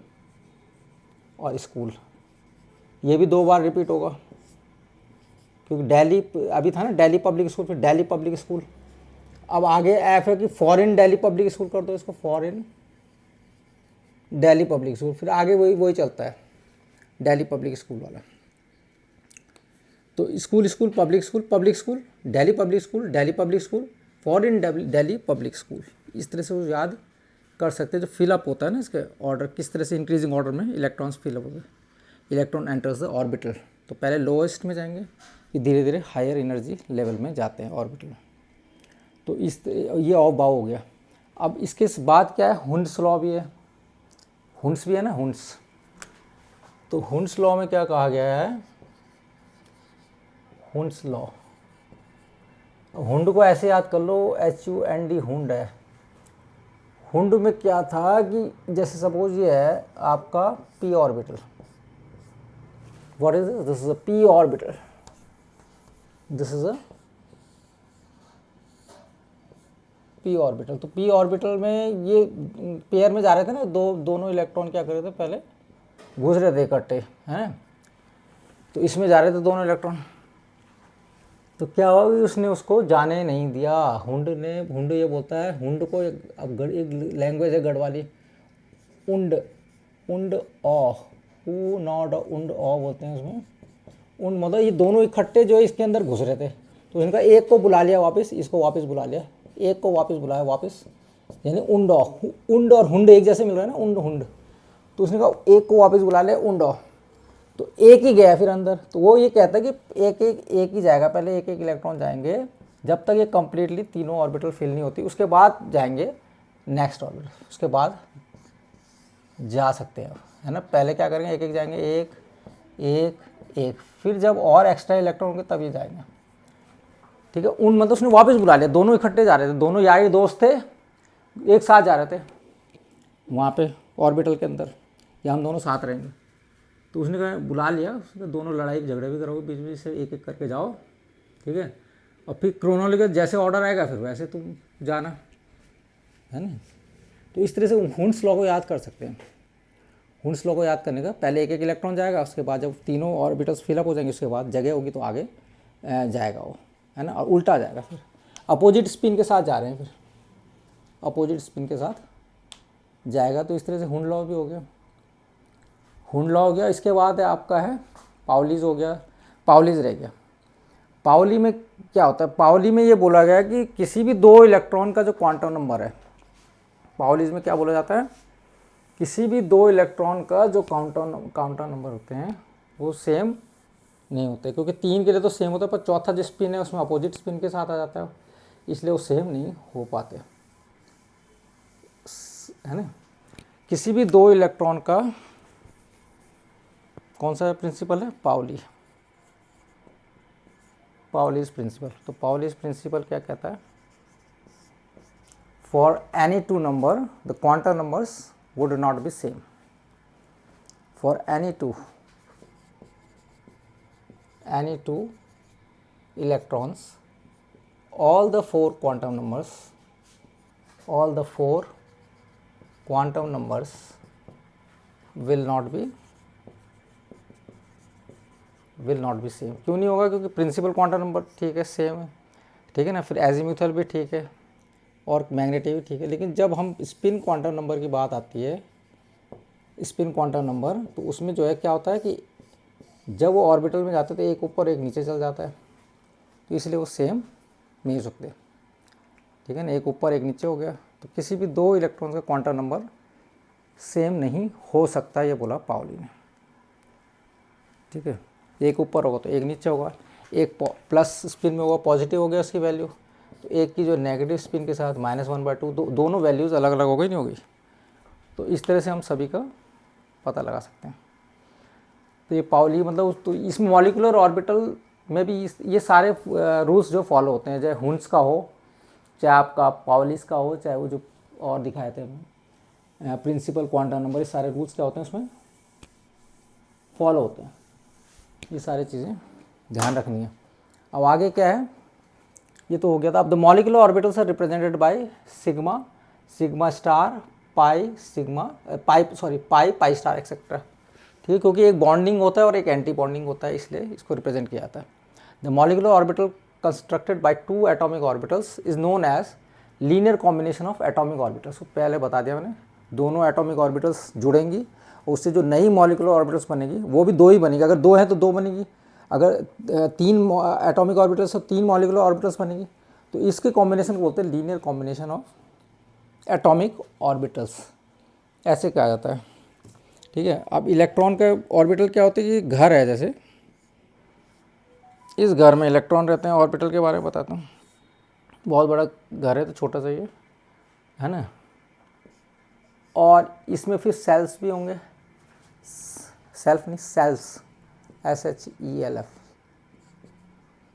और स्कूल ये भी 2 बार रिपीट होगा, क्योंकि दिल्ली अभी था ना, दिल्ली पब्लिक स्कूल, फिर दिल्ली पब्लिक स्कूल। अब आगे एफ है कि फॉरेन दिल्ली पब्लिक स्कूल कर दो इसको, फॉरेन दिल्ली पब्लिक स्कूल, फिर आगे वही चलता है दिल्ली पब्लिक स्कूल वाला। तो school public school Delhi public school foreign Delhi public school, इस तरह से वो याद कर सकते हैं। जो फिलअप होता है ना इसके ऑर्डर, किस तरह से इंक्रीजिंग ऑर्डर में इलेक्ट्रॉन्स फिलअप होते हैं, इलेक्ट्रॉन एंटर्स द ऑर्बिटल। तो पहले लोएस्ट में जाएंगे, कि धीरे धीरे हायर एनर्जी लेवल में जाते हैं ऑर्बिटल में। तो ये ऑफ बाउ हो गया। अब इसके बाद क्या है, हुंड्स लॉ भी है, हुंड्स भी है ना, हुंड्स। तो हुंड्स लॉ में क्या कहा गया है, हुंड्स लॉ, हुंड को ऐसे याद कर लो, HUND हुंड है। हुंड में क्या था कि जैसे सपोज ये है आपका p orbital, what is this is a p orbital, this is a p orbital. तो p ऑर्बिटल में ये पेयर में जा रहे थे ना, दोनों इलेक्ट्रॉन क्या कर रहे थे, पहले घुस रहे थे इकट्ठे, हैं। तो इसमें जा रहे थे दोनों इलेक्ट्रॉन, तो क्या हुआ कि उसने उसको जाने नहीं दिया। हुंड ये बोलता है, हुंड को अब एक लैंग्वेज है गढ़वाली, उंड उंड ऑ, ऊ नॉट उंड ऑ बोलते हैं उसमें। उन मतलब ये दोनों इकट्ठे जो है इसके अंदर घुस रहे थे, तो इनका एक को बुला लिया वापस, इसको वापस बुला लिया, एक को वापस बुलाया वापस, यानी उंड और हुंड एक जैसे मिल रहा है ना, उंड हुंड। तो उसने कहा एक को वापस बुला लिया उंड, तो एक ही गया फिर अंदर। तो वो ये कहता है कि एक ही जाएगा, पहले एक इलेक्ट्रॉन जाएंगे जब तक ये कंप्लीटली तीनों ऑर्बिटल फिल नहीं होती, उसके बाद जाएंगे नेक्स्ट ऑर्बिटल, उसके बाद जा सकते हैं, है ना। पहले क्या करेंगे, एक जाएंगे, एक, फिर जब और एक्स्ट्रा इलेक्ट्रॉन होंगे तब ये जाएंगे, ठीक है। उन मतलब उसने वापस बुला लिया, दोनों इकट्ठे जा रहे थे, दोनों यारी दोस्त थे, एक साथ जा रहे थे वहाँ पे ऑर्बिटल के अंदर, या हम दोनों साथ रहेंगे। तो उसने कहा बुला लिया, उसने दोनों लड़ाई झगड़े भी करोगे बीच बीच से, एक एक करके जाओ, ठीक है। और फिर क्रोनोलॉजिकल जैसे ऑर्डर आएगा फिर वैसे तुम जाना, है ना। तो इस तरह से हुंड्स लॉ को याद कर सकते हैं। हुंड्स लॉ को याद करने का, पहले एक इलेक्ट्रॉन जाएगा, उसके बाद जब तीनों ऑर्बिटल्स फिलअप हो जाएंगे उसके बाद जगह होगी तो आगे जाएगा वो, है ना। और उल्टा जाएगा, फिर अपोजिट स्पिन के साथ जा रहे हैं, फिर अपोजिट स्पिन के साथ जाएगा। तो इस तरह से हुंड लॉ भी हो गया, हुंड लॉ हो गया। इसके बाद है आपका है पाउलीज हो गया, पाउलीज रह गया। पाउली में क्या होता है, पाउली में ये बोला गया कि किसी भी दो इलेक्ट्रॉन का जो क्वांटम नंबर है, पाउलीज में क्या बोला जाता है, किसी भी दो इलेक्ट्रॉन का जो काउंटर नंबर होते हैं वो सेम नहीं होते, क्योंकि तीन के लिए तो सेम होता है, पर चौथा जो स्पिन है उसमें अपोजिट स्पिन के साथ आ जाता है, इसलिए वो सेम नहीं हो पाते, है ना। किसी भी दो इलेक्ट्रॉन का कौन सा प्रिंसिपल है, पाउलीज प्रिंसिपल। तो पाउलीज प्रिंसिपल क्या कहता है, for any two number the quantum numbers would not be same. For any two electrons, all the four quantum numbers will not be same. क्यों नहीं होगा, क्योंकि प्रिंसिपल क्वांटम नंबर ठीक है, सेम है, ठीक है ना। फिर एजीम्यूथल भी ठीक है और मैग्नेटिक भी ठीक है, लेकिन जब हम स्पिन क्वांटम नंबर की बात आती है, स्पिन क्वांटम नंबर, तो उसमें जो है क्या होता है कि जब वो ऑर्बिटल में जाते तो एक ऊपर एक नीचे चल जाता है, तो इसलिए वो सेम नहीं हो सकते, ठीक है ना। एक ऊपर एक नीचे हो गया, तो किसी भी दो इलेक्ट्रॉन का क्वांटम नंबर सेम नहीं हो सकता, ये बोला पाउली ने, ठीक है। एक ऊपर होगा तो एक नीचे होगा, एक प्लस स्पिन में होगा पॉजिटिव हो गया उसकी वैल्यू, तो एक की जो नेगेटिव स्पिन के साथ -1/2, दोनों वैल्यूज़ अलग अलग हो गई, नहीं हो गई। तो इस तरह से हम सभी का पता लगा सकते हैं। तो ये पाउली मतलब, तो इस मॉलिक्यूलर ऑर्बिटल में भी ये सारे रूल्स जो फॉलो होते हैं, चाहे हुंड्स का हो, चाहे आपका पाउलीज का हो, चाहे वो जो और दिखाए थे प्रिंसिपल क्वांटम नंबर, ये सारे रूल्स क्या होते हैं उसमें फॉलो होते हैं। ये सारी चीज़ें ध्यान रखनी है। अब आगे क्या है, ये तो हो गया था। अब the molecular orbitals are represented by sigma star, pi star etcetera, ठीक है, क्योंकि एक बॉन्डिंग होता है और एक एंटी बॉन्डिंग होता है, इसलिए इसको रिप्रेजेंट किया जाता है। The molecular orbital constructed by two atomic orbitals is known as linear combination of atomic orbitals. तो पहले बता दिया मैंने, दोनों एटॉमिक ऑर्बिटल्स जुड़ेंगी और उससे जो नई मॉलिक्यूलर ऑर्बिटल्स बनेगी वो भी दो ही बनेगी, अगर दो है तो दो बनेगी, अगर तीन एटॉमिक ऑर्बिटल्स तो तीन मॉलिक्यूलर ऑर्बिटल्स बनेगी। तो इसके कॉम्बिनेशन को बोलते हैं linear combination of atomic orbitals, ऐसे कहा जाता है, ठीक है। अब इलेक्ट्रॉन का ऑर्बिटल क्या होता है कि घर है, जैसे इस घर में इलेक्ट्रॉन रहते हैं। ऑर्बिटल के बारे में बताता हूँ, बहुत बड़ा घर है तो छोटा सा ये है ना, और इसमें फिर सेल्स भी होंगे, सेल्फ नहीं सेल्स, SHELF,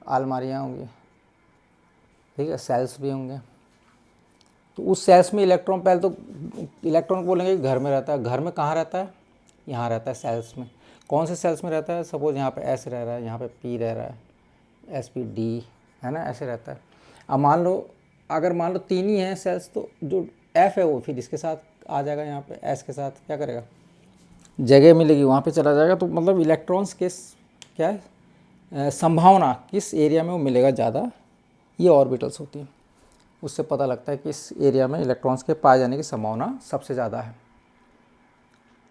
अलमारियाँ होंगी, ठीक है, सेल्स भी होंगे। तो उस सेल्स में इलेक्ट्रॉन, पहले तो इलेक्ट्रॉन को बोलेंगे घर में रहता है। घर में कहाँ रहता है, यहाँ रहता है सेल्स में। कौन से सेल्स में रहता है, सपोज यहाँ पे S रह रहा है, यहाँ पे P रह रहा है, SP, D, है ना, ऐसे रहता है। अब मान लो, अगर मान लो तीन ही हैं सेल्स, तो जो F है वो फिर इसके साथ आ जाएगा, यहाँ पे S के साथ क्या करेगा, जगह मिलेगी वहाँ पे चला जाएगा। तो मतलब इलेक्ट्रॉन्स के क्या है, संभावना किस एरिया में वो मिलेगा ज़्यादा, ये ऑर्बिटल्स होती हैं। उससे पता लगता है कि इस एरिया में इलेक्ट्रॉन्स के पाए जाने की संभावना सबसे ज़्यादा है।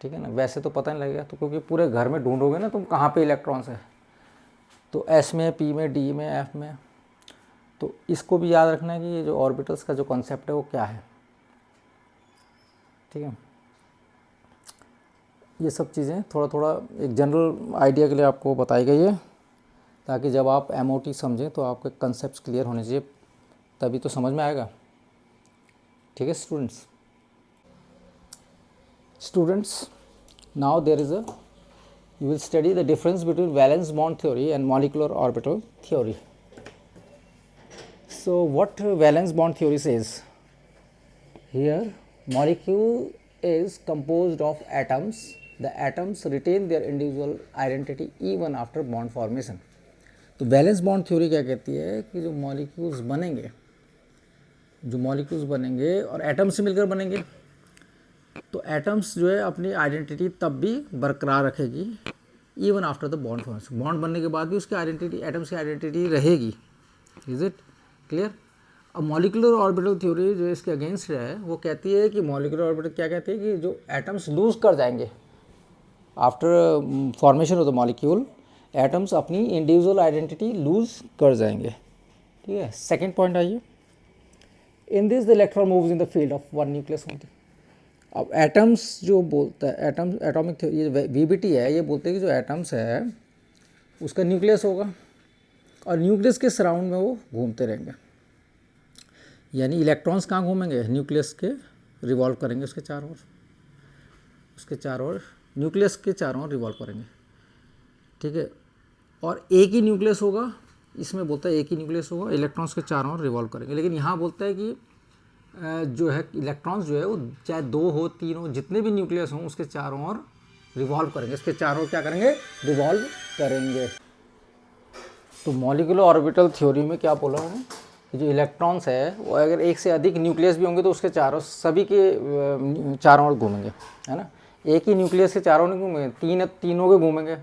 ठीक है ना, वैसे तो पता नहीं लगेगा, तो क्योंकि पूरे घर में ढूंढोगे ना तुम कहाँ पे इलेक्ट्रॉन्स है, तो एस में, पी में, डी में, एफ में। तो इसको भी याद रखना है कि ये जो ऑर्बिटल्स का जो कॉन्सेप्ट है वो क्या है। ठीक है, ये सब चीज़ें थोड़ा थोड़ा एक जनरल आइडिया के लिए आपको बताई गई है, ताकि जब आप एमओटी समझें तो आपके कंसेप्ट क्लियर होने चाहिए, तभी तो समझ में आएगा। ठीक है students, now there is you will study the difference between valence bond theory and molecular orbital theory. So what valence bond theory says? Here molecule is composed of atoms. The atoms retain their individual identity even after bond formation. तो valence bond theory क्या कहती है कि जो molecules बनेंगे और atom से मिलकर बनेंगे, तो एटम्स जो है अपनी आइडेंटिटी तब भी बरकरार रखेगी even after the bond formation. Bond बनने के बाद भी उसकी आइडेंटिटी, एटम्स की आइडेंटिटी रहेगी। Is it clear? अब मॉलिक्यूलर ऑर्बिटल थ्योरी जो इसके अगेंस्ट है वो कहती है कि मॉलिक्यूलर ऑर्बिटल क्या कहती है कि जो एटम्स लूज कर जाएंगे after formation of the molecule, atoms अपनी इंडिविजुअल आइडेंटिटी लूज कर जाएंगे। ठीक है, सेकेंड पॉइंट आइए। इन this the electron moves in the field of one nucleus only. अब एटम्स जो बोलता है, एटम्स एटॉमिक ये वीबीटी है, ये बोलते हैं कि जो एटम्स है उसका न्यूक्लियस होगा और न्यूक्लियस के सराउंड में वो घूमते रहेंगे। यानी इलेक्ट्रॉन्स कहाँ घूमेंगे? न्यूक्लियस के रिवॉल्व करेंगे, उसके चारों ओर न्यूक्लियस के चारों ओर रिवॉल्व करेंगे। ठीक है, और एक ही न्यूक्लियस होगा, इसमें बोलता है एक ही न्यूक्लियस होगा, इलेक्ट्रॉन्स के चारों ओर रिवॉल्व करेंगे। लेकिन यहाँ बोलता है कि जो है इलेक्ट्रॉन्स जो है वो चाहे 2 हो 3 हो, जितने भी न्यूक्लियस हों उसके चारों ओर रिवॉल्व करेंगे, इसके चारों ओर क्या करेंगे? रिवॉल्व करेंगे। तो मॉलिक्यूलर ऑर्बिटल थ्योरी में क्या बोला उन्होंने कि जो इलेक्ट्रॉन्स है वो अगर एक से अधिक न्यूक्लियस भी होंगे तो उसके चारों, सभी के चारों ओर घूमेंगे, है ना। एक ही न्यूक्लियस के चारों नहीं घूमेंगे, तीनों के घूमेंगे।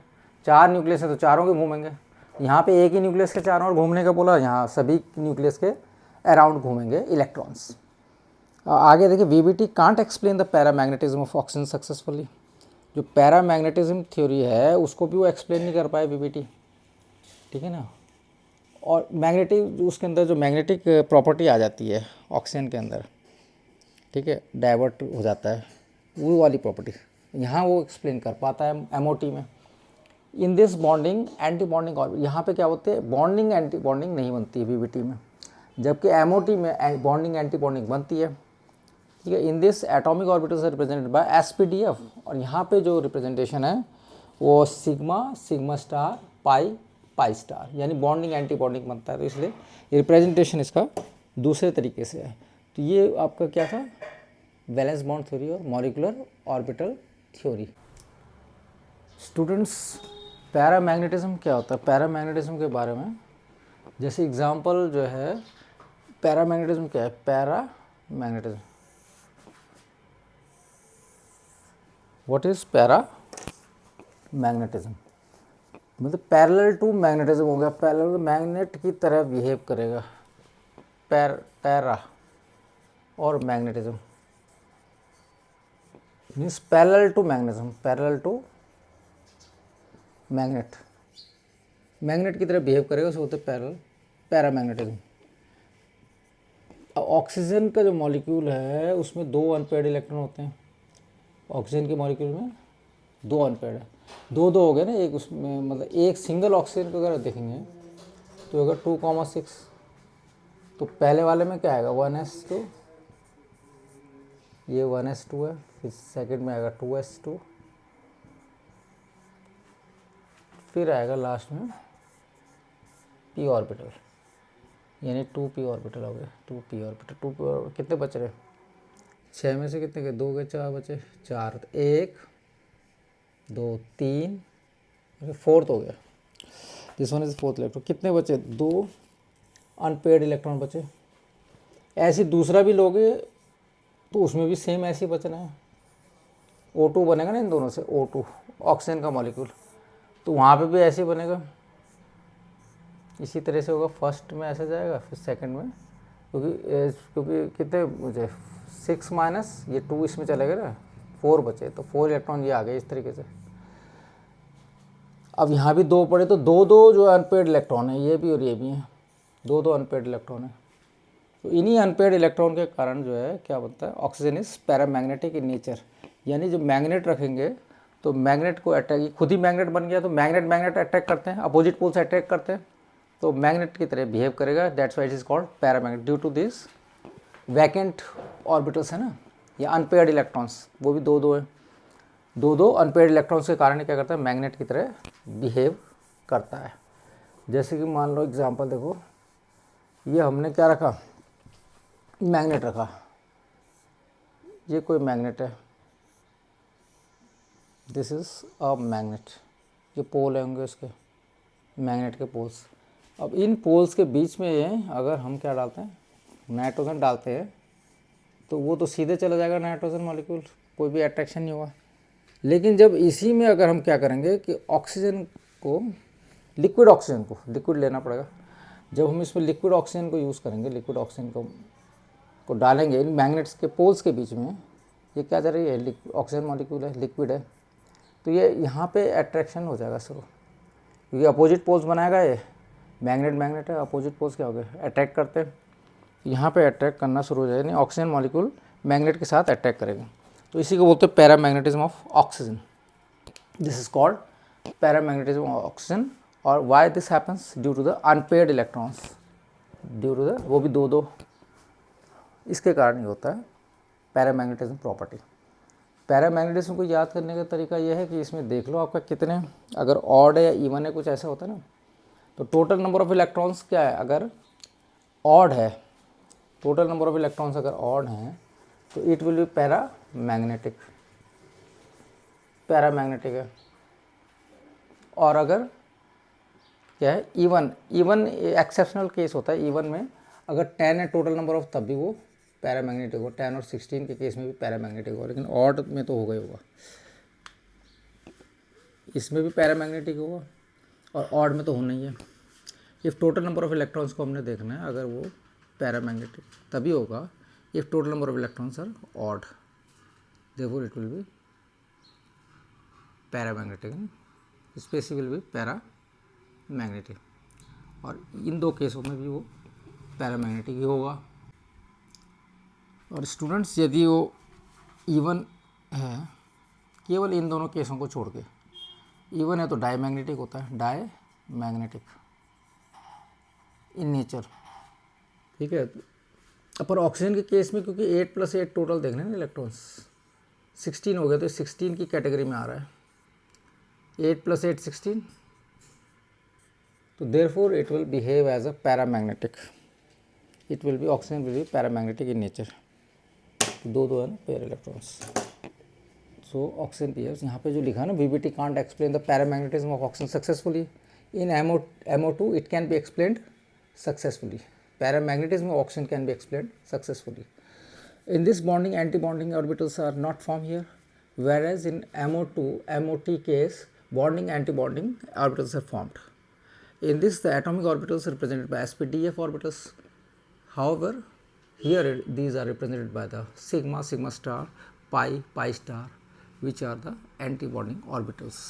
4 न्यूक्लियस है तो चारों के घूमेंगे। यहाँ पे एक ही न्यूक्लियस के चारों ओर घूमने का बोला, यहाँ सभी न्यूक्लियस के अराउंड घूमेंगे इलेक्ट्रॉन्स। आगे देखिए, VBT can't explain the paramagnetism of oxygen successfully. जो पैरामैग्नेटिज्म थ्योरी है उसको भी वो एक्सप्लेन नहीं कर पाए वीबीटी। ठीक है ना। और मैग्नेटिक, उसके अंदर जो मैग्नेटिक प्रॉपर्टी आ जाती है ऑक्सीजन के अंदर, ठीक है, डाइवर्ट हो जाता है, वो वाली प्रॉपर्टी यहाँ वो एक्सप्लेन कर पाता है एमओटी में। In this bonding anti bonding orbital, यहाँ पे क्या होते हैं? बॉन्डिंग एंटी बॉन्डिंग नहीं बनती है वीबीटी में, जबकि एमओटी में बॉन्डिंग एंटी बॉन्डिंग बनती है। ठीक है, in this atomic orbitals represented by SPDF, और यहाँ पे जो रिप्रेजेंटेशन है वो सिग्मा, सिग्मा स्टार, पाई, पाई स्टार, यानी बॉन्डिंग एंटी बॉन्डिंग बनता है। तो इसलिए रिप्रेजेंटेशन इसका दूसरे तरीके से है। तो ये आपका क्या था? वैलेंस बॉन्ड थ्योरी और molecular orbital theory. Students, paramagnetism क्या होता है? पैरामैग्नेटिज्म के बारे में जैसे एग्जांपल जो है, पैरामैग्नेटिज्म क्या है? Paramagnetism, what is paramagnetism? मतलब पैरेलल टू मैग्नेटिज्म हो गया, पैरेलल मैग्नेट की तरह बिहेव करेगा। पैरा और magnetism means parallel to magnetism, parallel to magnet की तरह बिहेव करेगा, उसे बोलते हैं पैरेलल, पैरामैग्नेटिज्म। ऑक्सीजन का जो मॉलिक्यूल है उसमें 2 अनपेयर्ड इलेक्ट्रॉन होते हैं। ऑक्सीजन के मॉलिक्यूल में 2 अनपेयर्ड है, 2 हो गए ना। एक उसमें मतलब एक सिंगल ऑक्सीजन को अगर देखेंगे तो अगर 2,6, तो पहले वाले में क्या आएगा? 1s2, ये 1s2 है, फिर सेकंड में आएगा 2s2, फिर आएगा लास्ट में p ऑर्बिटल, यानी 2p ऑर्बिटल हो गया। 2p ऑर्बिटल, 2p कितने बच रहे? 6 में से कितने गए? 2 गए, 4 बचे, 4, 1 2 3, फोर्थ हो गया। This one is fourth electron. कितने बचे? 2 अनपेयर्ड इलेक्ट्रॉन बचे। ऐसे दूसरा भी लोगे तो उसमें भी सेम ऐसे ही बचना है। O2 बनेगा ना इन दोनों से, O2 ऑक्सीजन का मॉलिक्यूल, तो वहाँ पे भी ऐसे ही बनेगा। इसी तरह से होगा, फर्स्ट में ऐसे जाएगा, फिर सेकंड में, क्योंकि कितने मुझे 6 माइनस ये 2 इसमें चले गए ना, 4 बचे, तो 4 इलेक्ट्रॉन ये आ गए इस तरीके से। अब यहाँ भी 2 पड़े, तो 2 जो अनपेड इलेक्ट्रॉन है, ये भी और ये भी हैं, 2 अनपेड इलेक्ट्रॉन है। तो इन्हीं अनपेड इलेक्ट्रॉन के कारण जो है क्या बनता है, oxygen is paramagnetic in nature, यानी जब मैग्नेट रखेंगे तो मैग्नेट को अटैक, खुद ही मैग्नेट बन गया तो मैग्नेट अटैक करते हैं, अपोजिट पोल से अटैक करते हैं, तो मैग्नेट की तरह बिहेव करेगा, that's why it is called paramagnet due to this vacant orbitals है ना, या अनपेयर्ड इलेक्ट्रॉन्स, वो भी 2 है, 2 अनपेयर्ड इलेक्ट्रॉन्स के कारण क्या करता है, मैग्नेट की तरह बिहेव करता है। जैसे कि मान लो एग्जांपल देखो, ये हमने क्या रखा, मैग्नेट रखा, ये कोई मैग्नेट है, दिस इज अ मैग्नेट, ये पोल होंगे इसके, मैग्नेट के पोल्स। अब इन पोल्स के बीच में अगर हम क्या डालते हैं, नाइट्रोजन डालते हैं, तो वो तो सीधे चला जाएगा नाइट्रोजन मॉलिक्यूल, कोई भी अट्रैक्शन नहीं होगा। लेकिन जब इसी में अगर हम क्या करेंगे कि ऑक्सीजन को, लिक्विड ऑक्सीजन को, लिक्विड लेना पड़ेगा, जब हम इसमें लिक्विड ऑक्सीजन को यूज़ करेंगे, लिक्विड ऑक्सीजन को डालेंगे इन मैग्नेट्स के पोल्स के बीच में, ये क्या जा रही है, ऑक्सीजन मॉलिक्यूल है, लिक्विड है, तो ये यहाँ पे अट्रैक्शन हो जाएगा शुरू, क्योंकि अपोजिट पोल्स बनाएगा ये, मैग्नेट है, अपोजिट पोल्स क्या हो गए, अटैक करते हैं, यहाँ पे अटैक करना शुरू हो जाएगा, यानी ऑक्सीजन मॉलिक्यूल मैग्नेट के साथ अटैक करेगा, तो इसी को बोलते हैं paramagnetism of oxygen, this is called paramagnetism of oxygen. और why this happens, due to the unpaired electrons, due to the, वो भी 2 इसके कारण ही होता है पैरामैग्नेटिज्म प्रॉपर्टी। पैरामैग्नेटिज्म को याद करने का तरीका यह है कि इसमें देख लो आपका कितने, अगर ऑड है या इवन है, कुछ ऐसा होता है ना, तो टोटल नंबर ऑफ इलेक्ट्रॉन्स क्या है, अगर ऑड है, टोटल नंबर ऑफ इलेक्ट्रॉन्स अगर ऑड हैं तो इट विल बी पैरामैग्नेटिक है, और अगर क्या है, इवन एक्सेप्शनल केस होता है, इवन में अगर 10 है टोटल नंबर ऑफ, तब भी वो पैरामैग्नेटिक हो, 10 और 16 के केस में भी पैरामैग्नेटिक हो, लेकिन ऑड में तो होगा ही होगा, इसमें भी पैरामैग्नेटिक होगा और ऑड में तो होना ही है। If total number of electrons को हमने देखना है, अगर वो पैरामैग्नेटिक तभी होगा if total number of electrons are odd, therefore it will be paramagnetic, species will be paramagnetic, और इन 2 केसों में भी वो पैरामैग्नेटिक ही होगा। और स्टूडेंट्स यदि वो इवन है, केवल इन दोनों केसों को छोड़ के, इवन है तो डाईमैग्नेटिक होता है, डाईमैग्नेटिक इन नेचर, ठीक है। पर ऑक्सीजन के केस में क्योंकि 8 + 8 टोटल देखना है ना इलेक्ट्रॉन्स, 16 हो गया, तो 16 की कैटेगरी में आ रहा है, 8 + 8 16, तो therefore it will behave as a paramagnetic, it will be, oxygen will be paramagnetic in nature, 2 है ना pair electrons, so oxygen behaves, यहाँ पे जो लिखा है ना, VBT can't explain the paramagnetism of oxygen successfully, in MO2 it can be explained successfully, paramagnetism of oxygen can be explained successfully. In this bonding, anti-bonding orbitals are not formed here, whereas in MO2, MOT case, bonding, anti-bonding orbitals are formed. In this, the atomic orbitals are represented by sp-df orbitals. However, here these are represented by the sigma, sigma star, pi, pi star, which are the anti-bonding orbitals.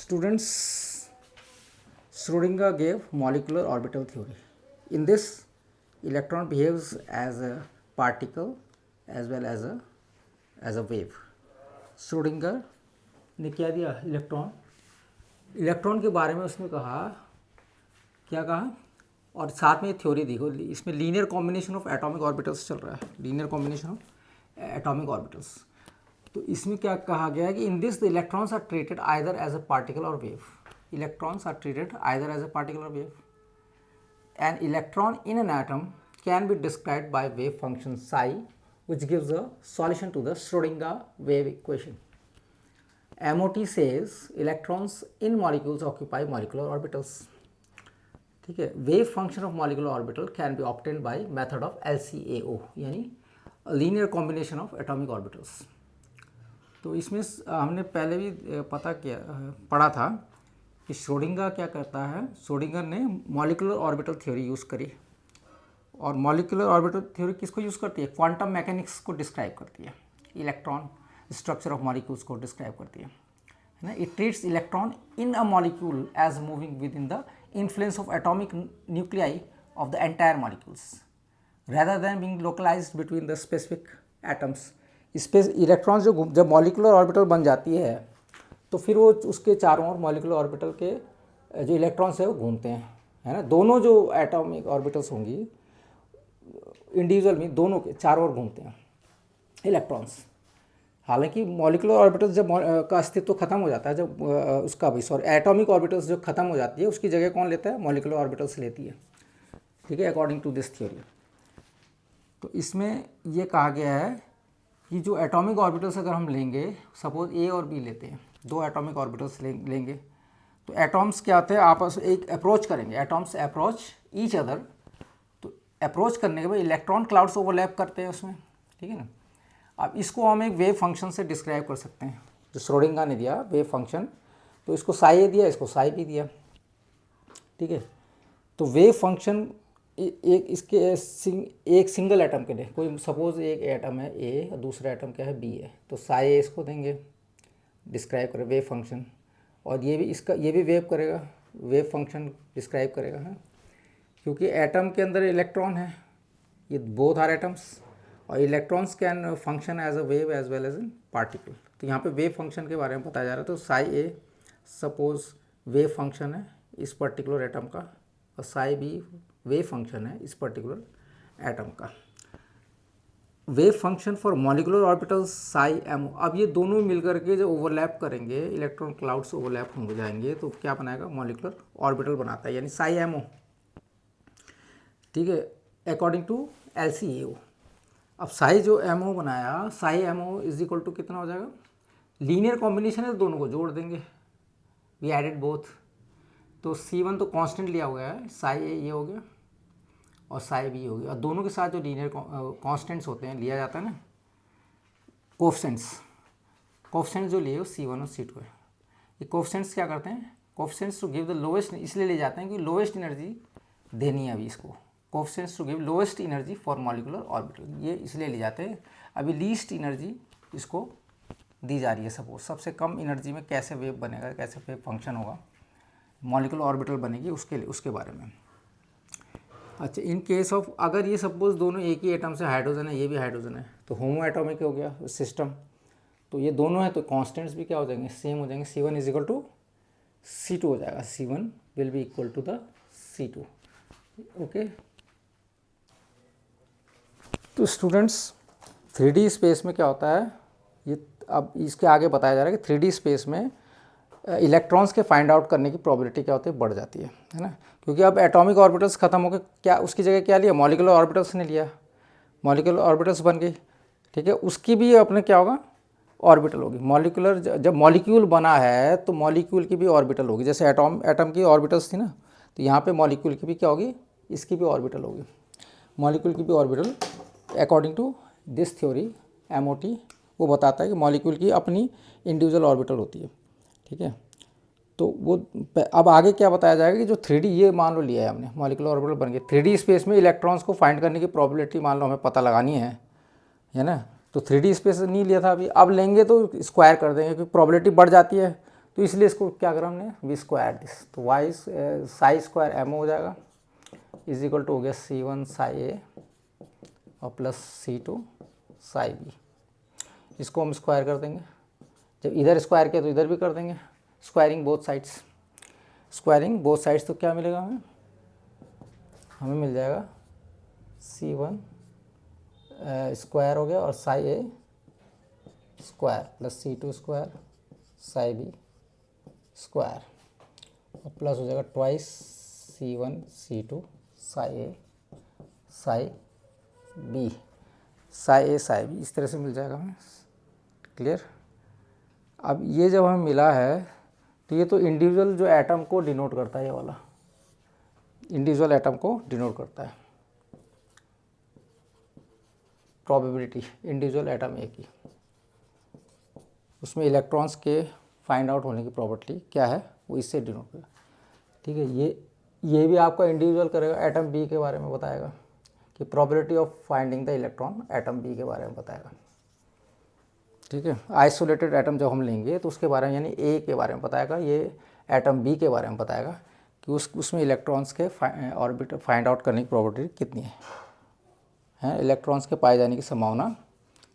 Students, Schrödinger gave molecular orbital theory. In this, electron behaves as a particle as well as a wave. Schrödinger ने क्या दिया, electron के बारे में उसने कहा, क्या कहा, और साथ में थ्योरी देखो, इसमें linear combination of atomic orbitals चल रहा है, linear combination of atomic orbitals. तो इसमें क्या कहा गया है कि in this the electrons are treated either as a particle और wave, electrons are treated either as a particle or wave. An electron in an atom can be described by wave function psi, which gives a solution to the Schrödinger wave equation. MOT says electrons in molecules occupy molecular orbitals. ठीक है, wave function of molecular orbital can be obtained by method of LCAO, यानी linear combination of atomic orbitals. तो इसमें हमने पहले भी पढ़ा था कि श्रोडिंगर क्या करता है, श्रोडिंगर ने मॉलिक्यूलर ऑर्बिटल थ्योरी यूज़ करी। और मॉलिक्यूलर ऑर्बिटल थ्योरी किसको यूज़ करती है, क्वांटम मैकेनिक्स को डिस्क्राइब करती है, इलेक्ट्रॉन स्ट्रक्चर ऑफ मॉलिक्यूल्स को डिस्क्राइब करती है ना। It treats electron in a molecule as moving within the influence of atomic nuclei of the entire molecules rather than being localized between the specific atoms। Space electrons जो जब molecular orbital बन जाती है तो फिर वो उसके चारों ओर मॉलिकुलर ऑर्बिटल के जो इलेक्ट्रॉन्स है वो घूमते हैं, है ना। दोनों जो एटॉमिक ऑर्बिटल्स होंगी इंडिविजुअल में दोनों के चारों ओर घूमते हैं इलेक्ट्रॉन्स। हालांकि मॉलिकुलर ऑर्बिटल्स जब का अस्तित्व खत्म हो जाता है, जब उसका भी सॉरी एटॉमिक ऑर्बिटल्स जो खत्म हो जाती है उसकी जगह कौन लेता है, मॉलिकुलर ऑर्बिटल्स लेती है, ठीक है, अकॉर्डिंग टू दिस थ्योरी। तो इसमें ये कहा गया है कि जो एटॉमिक ऑर्बिटल्स अगर हम लेंगे, सपोज ए और बी लेते हैं, दो एटॉमिक ऑर्बिटल्स लेंगे, तो एटॉम्स क्या होते हैं, आपस एक अप्रोच करेंगे, एटॉम्स अप्रोच ईच अदर। तो अप्रोच करने के बाद इलेक्ट्रॉन क्लाउड्स ओवरलैप करते हैं उसमें, ठीक है ना। अब इसको हम एक वेव फंक्शन से डिस्क्राइब कर सकते हैं, जो श्रोडिंगर ने दिया वेव फंक्शन। तो इसको साई ए दिया, इसको साई बी दिया, ठीक है। तो वेव फंक्शन एक इसके एक सिंगल एटम के लिए, कोई सपोज एक एटम है ए और दूसरा एटम क्या है बी है, तो साई ए इसको देंगे, डिस्क्राइब करे वेव फंक्शन। और ये भी इसका ये भी वेव फंक्शन डिस्क्राइब करेगा, है, क्योंकि एटम के अंदर इलेक्ट्रॉन है, ये बोथ आर एटम्स, और electrons can function as a wave as well as in particle. तो यहाँ पे वेव फंक्शन के बारे में बताया जा रहा है। तो Sai A suppose wave function है इस पर्टिकुलर एटम का, और साई बी वेव फंक्शन है इस पर्टिकुलर एटम का। Wave function for molecular orbitals psi MO. अब ये दोनों मिलकर के जो ओवरलैप करेंगे, इलेक्ट्रॉन क्लाउड्स ओवरलैप हो जाएंगे, तो क्या बनाएगा, मॉलिकुलर ऑर्बिटल बनाता है, यानी साई एमओ, ठीक है, अकॉर्डिंग टू एलसीएओ। अब साई जो एमओ बनाया, psi MO is equal to कितना हो जाएगा, लीनियर कॉम्बिनेशन है, दोनों को जोड़ देंगे, वी एडेड बोथ। तो C1 तो कांस्टेंट लिया हुआ है, साई ए ये हो गया और साई बी हो गया, और दोनों के साथ जो लीनियर कांस्टेंट्स होते हैं लिया जाता है ना, कोफिशिएंट्स जो लिए हो C1 और C2 है। ये कोफिशिएंट्स क्या करते हैं, coefficients to give the lowest, इसलिए ले जाते हैं कि लोएस्ट एनर्जी देनी है अभी इसको, coefficients to give lowest energy for molecular orbital, ये इसलिए ले जाते हैं। अभी लीस्ट एनर्जी इसको दी जा रही है, सपोज सबसे कम एनर्जी में कैसे वेव बनेगा, कैसे वेव फंक्शन होगा, मॉलिकुलर ऑर्बिटल बनेगी, उसके बारे में। अच्छा, इन केस ऑफ अगर ये सपोज दोनों एक ही एटम से हाइड्रोजन है, ये भी हाइड्रोजन है, तो होमो एटॉमिक हो गया सिस्टम। तो ये दोनों है तो कांस्टेंट्स भी क्या हो जाएंगे, सेम हो जाएंगे, C1 is equal to C2 हो जाएगा, C1 will be equal to the C2, okay. तो स्टूडेंट्स 3D स्पेस में क्या होता है, ये अब इसके आगे बताया जा रहा है कि 3D स्पेस में इलेक्ट्रॉन्स के फाइंड आउट करने की प्रोबेबिलिटी क्या होती है, बढ़ जाती है ना, क्योंकि अब एटॉमिक ऑर्बिटल्स खत्म हो गए, क्या उसकी जगह क्या लिया, मॉलिकुलर ऑर्बिटल्स ने लिया, मॉलिकुलर ऑर्बिटल्स बन गई, ठीक है। उसकी भी अपने क्या होगा, ऑर्बिटल होगी। मॉलिकुलर जब मॉलिक्यूल बना है तो मॉलिक्यूल की भी ऑर्बिटल होगी, जैसे एटम की ऑर्बिटल्स थी ना, तो यहाँ पे मॉलिक्यूल की भी क्या होगी, इसकी भी ऑर्बिटल होगी, मॉलिक्यूल की भी orbital. According to this theory MOT वो बताता है कि मॉलिक्यूल की अपनी इंडिविजुअल ऑर्बिटल होती है, ठीक है। तो वो अब आगे क्या बताया जाएगा कि जो 3D ये मान लो लिया है हमने, मॉलिकुलर ऑर्बिटल बन गए, 3D स्पेस में इलेक्ट्रॉन्स को फाइंड करने की प्रोबेबिलिटी मान लो हमें पता लगानी है ना। तो 3D स्पेस नहीं लिया था अभी, अब लेंगे तो स्क्वायर कर देंगे क्योंकि प्रोबेबिलिटी बढ़ जाती है, तो इसलिए इसको क्या करा हमने, वी स्क्वायर दिस, तो वाई साई स्क्वायर एम हो जाएगा इज इक्वल टू हो गया C1 साई ए और प्लस C2 साई बी। इसको हम स्क्वायर कर देंगे, जब इधर स्क्वायर किया तो इधर भी कर देंगे, स्क्वायरिंग बोथ साइड्स, तो क्या मिलेगा हमें मिल जाएगा C1 स्क्वायर हो गया और psi A square plus C2 square psi B square, और प्लस हो जाएगा twice C1 C2 psi A psi B इस तरह से मिल जाएगा हमें, क्लियर। अब ये जब हमें मिला है तो ये तो इंडिविजुअल जो एटम को डिनोट करता है, ये वाला इंडिविजुअल एटम को डिनोट करता है, प्रोबेबिलिटी इंडिविजुअल एटम ए की, उसमें इलेक्ट्रॉन्स के फाइंड आउट होने की प्रोबेबिलिटी क्या है, वो इससे डिनोट करेगा। ठीक है, ये भी आपका इंडिविजुअल करेगा, एटम बी के बारे में बताएगा कि probability of finding the electron atom B के बारे में बताएगा। ठीक है, आइसोलेटेड एटम जब हम लेंगे तो उसके बारे में यानी ए के बारे में बताएगा, ये एटम बी के बारे में बताएगा कि उसमें इलेक्ट्रॉन्स के ऑर्बिट फाइंड आउट करने की प्रोबेबिलिटी कितनी है, इलेक्ट्रॉन्स के पाए जाने की संभावना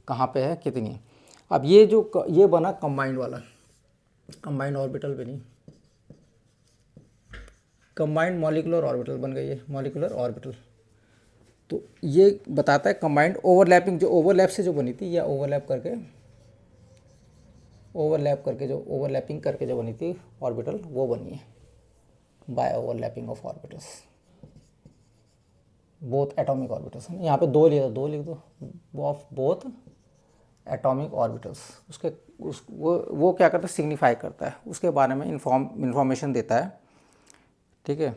कहाँ पे है, कितनी है। अब ये बना कंबाइंड वाला, कंबाइंड ऑर्बिटल बनी, कंबाइंड मॉलिक्यूलर ऑर्बिटल बन गई है, मॉलिक्यूलर ऑर्बिटल। तो ये बताता है कंबाइंड ओवरलैपिंग, जो ओवरलैप से जो बनी थी या ओवरलैपिंग करके जो बनी थी ऑर्बिटल, वो बनी है by overlapping of orbitals, both atomic orbitals. यहाँ पे दो लिख दो ऑफ बोथ एटॉमिक ऑर्बिटल्स। उसके वो क्या करता है, सिग्निफाई करता है, उसके बारे में इंफॉर्मेशन देता है। ठीक है,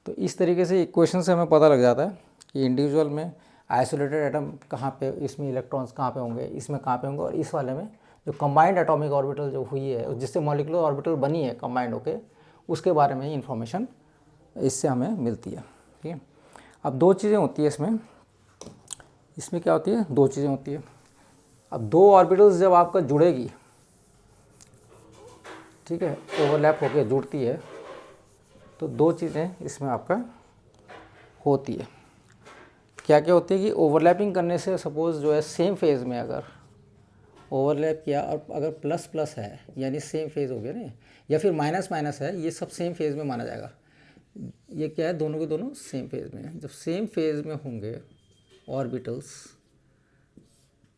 तो इस तरीके से इक्वेशन से हमें पता लग जाता है कि इंडिविजुअल में आइसोलेटेड एटम कहाँ पे, इसमें इलेक्ट्रॉन्स कहाँ पे होंगे, इसमें कहाँ पे होंगे, और इस वाले में जो कंबाइंड एटॉमिक ऑर्बिटल जो हुई है, जिससे मॉलिक्यूलर ऑर्बिटल बनी है कंबाइंड होके, उसके बारे में इंफॉर्मेशन इससे हमें मिलती है। ठीक है, अब दो चीज़ें होती है इसमें क्या होती है, दो चीज़ें होती है। अब दो ऑर्बिटल्स जब आपका जुड़ेगी, ठीक है, ओवरलैप होके जुड़ती है, तो दो चीज़ें इसमें आपका होती है। क्या क्या होती है कि ओवरलैपिंग करने से सपोज़ जो है सेम फेज़ में अगर ओवरलैप किया और अगर प्लस प्लस है यानी सेम फेज़ हो गया ना, या फिर माइनस माइनस है, ये सब सेम फेज़ में माना जाएगा। ये क्या है, दोनों के दोनों सेम फेज़ में है। जब सेम फेज़ में होंगे ऑर्बिटल्स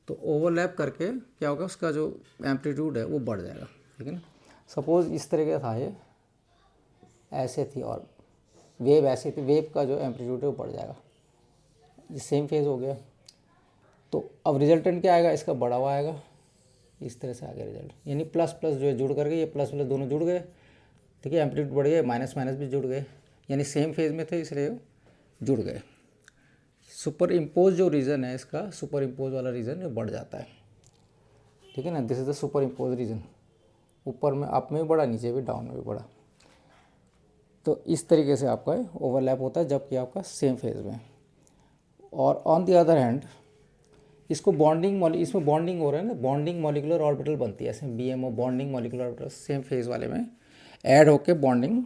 तो ओवरलैप करके क्या होगा, उसका जो एम्पलीट्यूड है वो बढ़ जाएगा। ठीक है ना, सपोज़ इस तरह का था, ये ऐसे थी और वेव ऐसी थी, वेव का जो एम्पलीट्यूड है वो बढ़ जाएगा, ये सेम फेज़ हो गया। तो अब रिजल्टेंट क्या आएगा, इसका बढ़ा हुआ आएगा, इस तरह से आ गया रिजल्ट, यानी प्लस प्लस जो है जुड़ करके, ये प्लस प्लस दोनों जुड़ गए। ठीक है, एम्पलीट्यूड बढ़ गया, माइनस माइनस भी जुड़ गए, यानी सेम फेज़ में थे इसलिए जुड़ गए। सुपर इम्पोज जो रीज़न है इसका, सुपर इम्पोज वाला रीज़न ये बढ़ जाता है। ठीक है ना, this is the super impose reason, ऊपर में अप में भी बढ़ा, नीचे भी डाउन में भी बढ़ा। तो इस तरीके से आपका ओवरलैप होता है जबकि आपका सेम फेज़ में। और ऑन द अदर हैंड इसको इसमें बॉन्डिंग हो रहा है ना, बॉन्डिंग मॉलिक्यूलर ऑर्बिटल बनती है, ऐसे BMO bonding molecular orbital same phase वाले में ऐड होके बॉन्डिंग